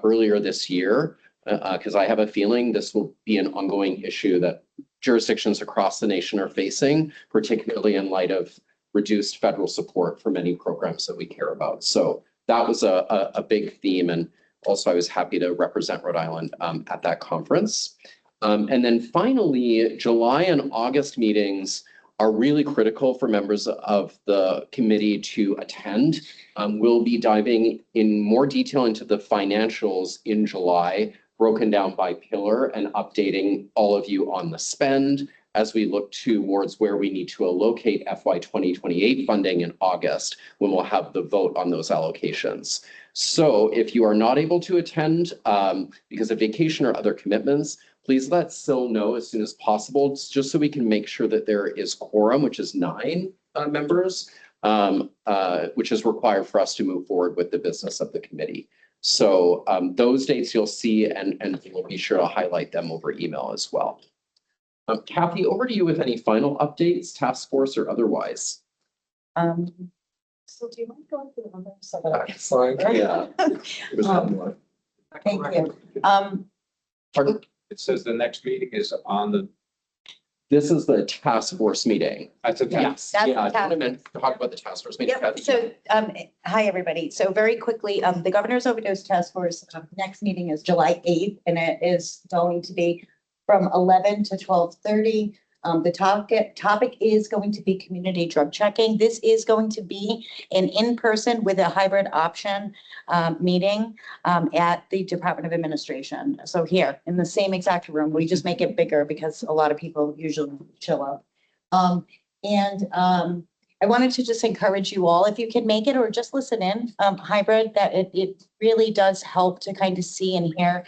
earlier this year, because I have a feeling this will be an ongoing issue that jurisdictions across the nation are facing, particularly in light of reduced federal support for many programs that we care about. So that was a big theme, and also I was happy to represent Rhode Island at that conference. And then finally, July and August meetings are really critical for members of the committee to attend. We'll be diving in more detail into the financials in July, broken down by pillar, and updating all of you on the spend as we look towards where we need to allocate FY 2028 funding in August, when we'll have the vote on those allocations. So if you are not able to attend because of vacation or other commitments, please let Sil know as soon as possible, just so we can make sure that there is quorum, which is 9 members, which is required for us to move forward with the business of the committee. So those dates you'll see, and we'll be sure to highlight them over email as well. Kathy, over to you with any final updates, task force or otherwise. So do you mind going through the numbers? So that- Excellent. Yeah. Thank you. Pardon? It says the next meeting is on the. This is the task force meeting. That's a. Yes. That's Yeah, the I meant to talk about the task force meeting. Yep, Kathy. so, hi, everybody. So very quickly, the Governor's Overdose Task Force, next meeting is July 8th, and it is going to be from 11 to 12:30. The topic is going to be community drug checking. This is going to be an in-person with a hybrid option meeting at the Department of Administration. So here, in the same exact room, we just make it bigger because a lot of people usually show up. I wanted to just encourage you all, if you can make it or just listen in, hybrid, that it really does help to kind of see and hear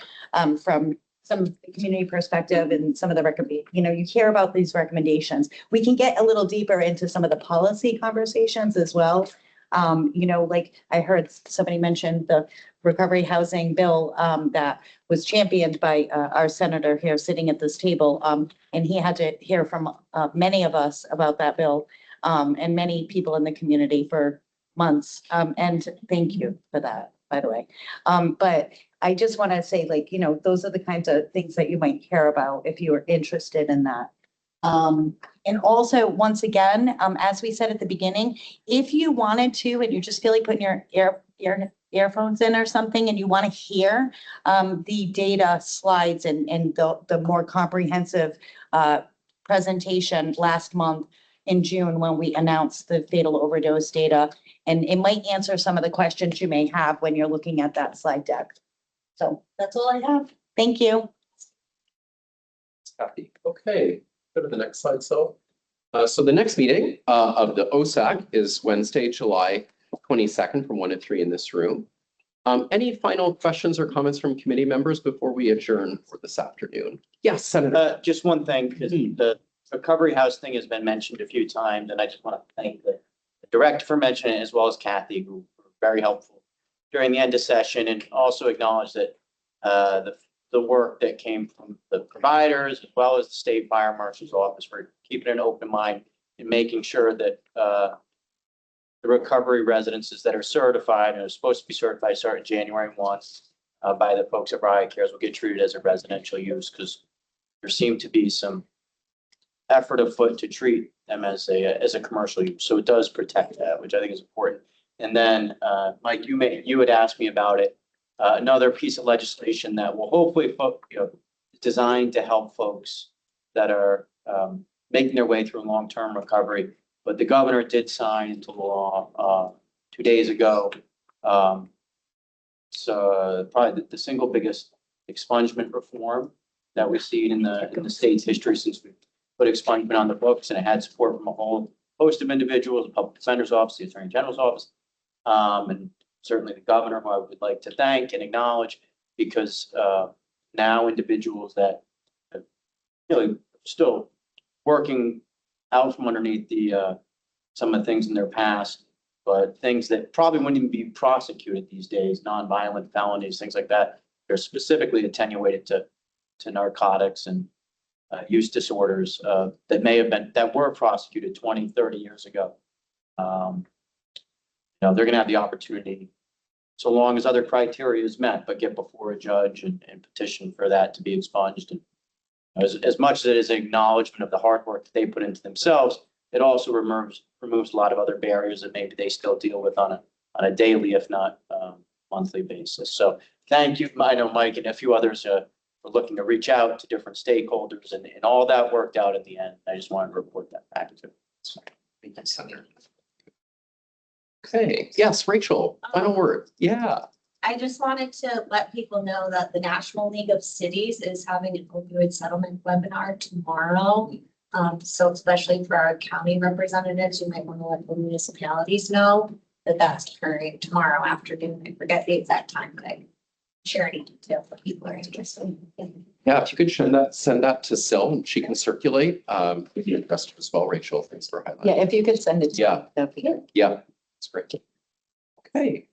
from some of the community perspective and some of the you hear about these recommendations. We can get a little deeper into some of the policy conversations as well. Like I heard somebody mention the recovery housing bill that was championed by our senator here sitting at this table. And he had to hear from many of us about that bill and many people in the community for months. And thank you for that, by the way. But I just want to say, like, you know, those are the kinds of things that you might care about if you are interested in that. And also, once again, as we said at the beginning, if you wanted to, and you just feel like putting your earphones in or something, and you want to hear the data slides and the more comprehensive presentation last month in June when we announced the fatal overdose data, and it might answer some of the questions you may have when you're looking at that slide deck. So that's all I have. Thank you. Kathy. Okay, go to the next slide. So the next meeting of the OSAC is Wednesday, July 22nd from 1 to 3 in this room. Any final questions or comments from committee members before we adjourn for this afternoon? Yes, Senator. Just one thing, because the recovery house thing has been mentioned a few times, and I just want to thank the director for mentioning it, as well as Kathy, who were very helpful during the end of session, and also acknowledge that the work that came from the providers, as well as the state fire marshal's office, for keeping an open mind and making sure that the recovery residences that are certified and are supposed to be certified starting January 1 by the folks at Riot Cares will get treated as a residential use, because there seemed to be some effort afoot to treat them as a commercial use. So it does protect that, which I think is important. And then, Mike, you had asked me about it. Another piece of legislation that will hopefully, designed to help folks that are making their way through long-term recovery. But the governor did sign into law 2 days ago. So probably the single biggest expungement reform that we've seen in the state's history since we put expungement on the books, and it had support from a whole host of individuals, the public defender's office, the attorney general's office, and certainly the governor, who I would like to thank and acknowledge, because now individuals that are really still working out from underneath some of the things in their past, but things that probably wouldn't even be prosecuted these days, nonviolent felonies, things like that, they're specifically attenuated to narcotics and use disorders that were prosecuted 20, 30 years ago. They're going to have the opportunity, so long as other criteria is met, but get before a judge and petition for that to be expunged. And as much as it is an acknowledgement of the hard work that they put into themselves, it also removes a lot of other barriers that maybe they still deal with on a daily, if not monthly basis. So thank you. I know Mike and a few others are looking to reach out to different stakeholders, and all that worked out at the end. I just wanted to report that back to you. Thank you, Senator. Okay, yes, Rachel, final word. Yeah. I just wanted to let people know that the National League of Cities is having an opioid settlement webinar tomorrow. So especially for our county representatives, you might want to let the municipalities know that that's occurring tomorrow afternoon. I forget the exact time, but I can share any details if people are interested. Yeah, if you could send that to Sil, and she can circulate. With you investor as well, Rachel. Thanks for highlighting. Yeah, if you could send it to me, that'd be good. Yeah, that's great. Okay.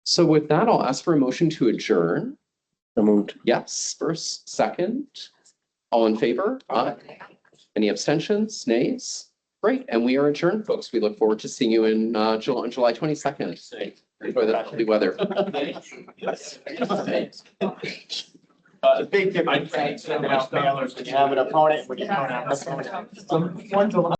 So with that, I'll ask for a motion to adjourn. So moved. Yes, first, second. All in favor? Aye. Any abstentions? Nays? Great. And we are adjourned, folks. We look forward to seeing you in July 22nd. Enjoy the lovely weather. Big difference. When you have an opponent, when you don't have an opponent.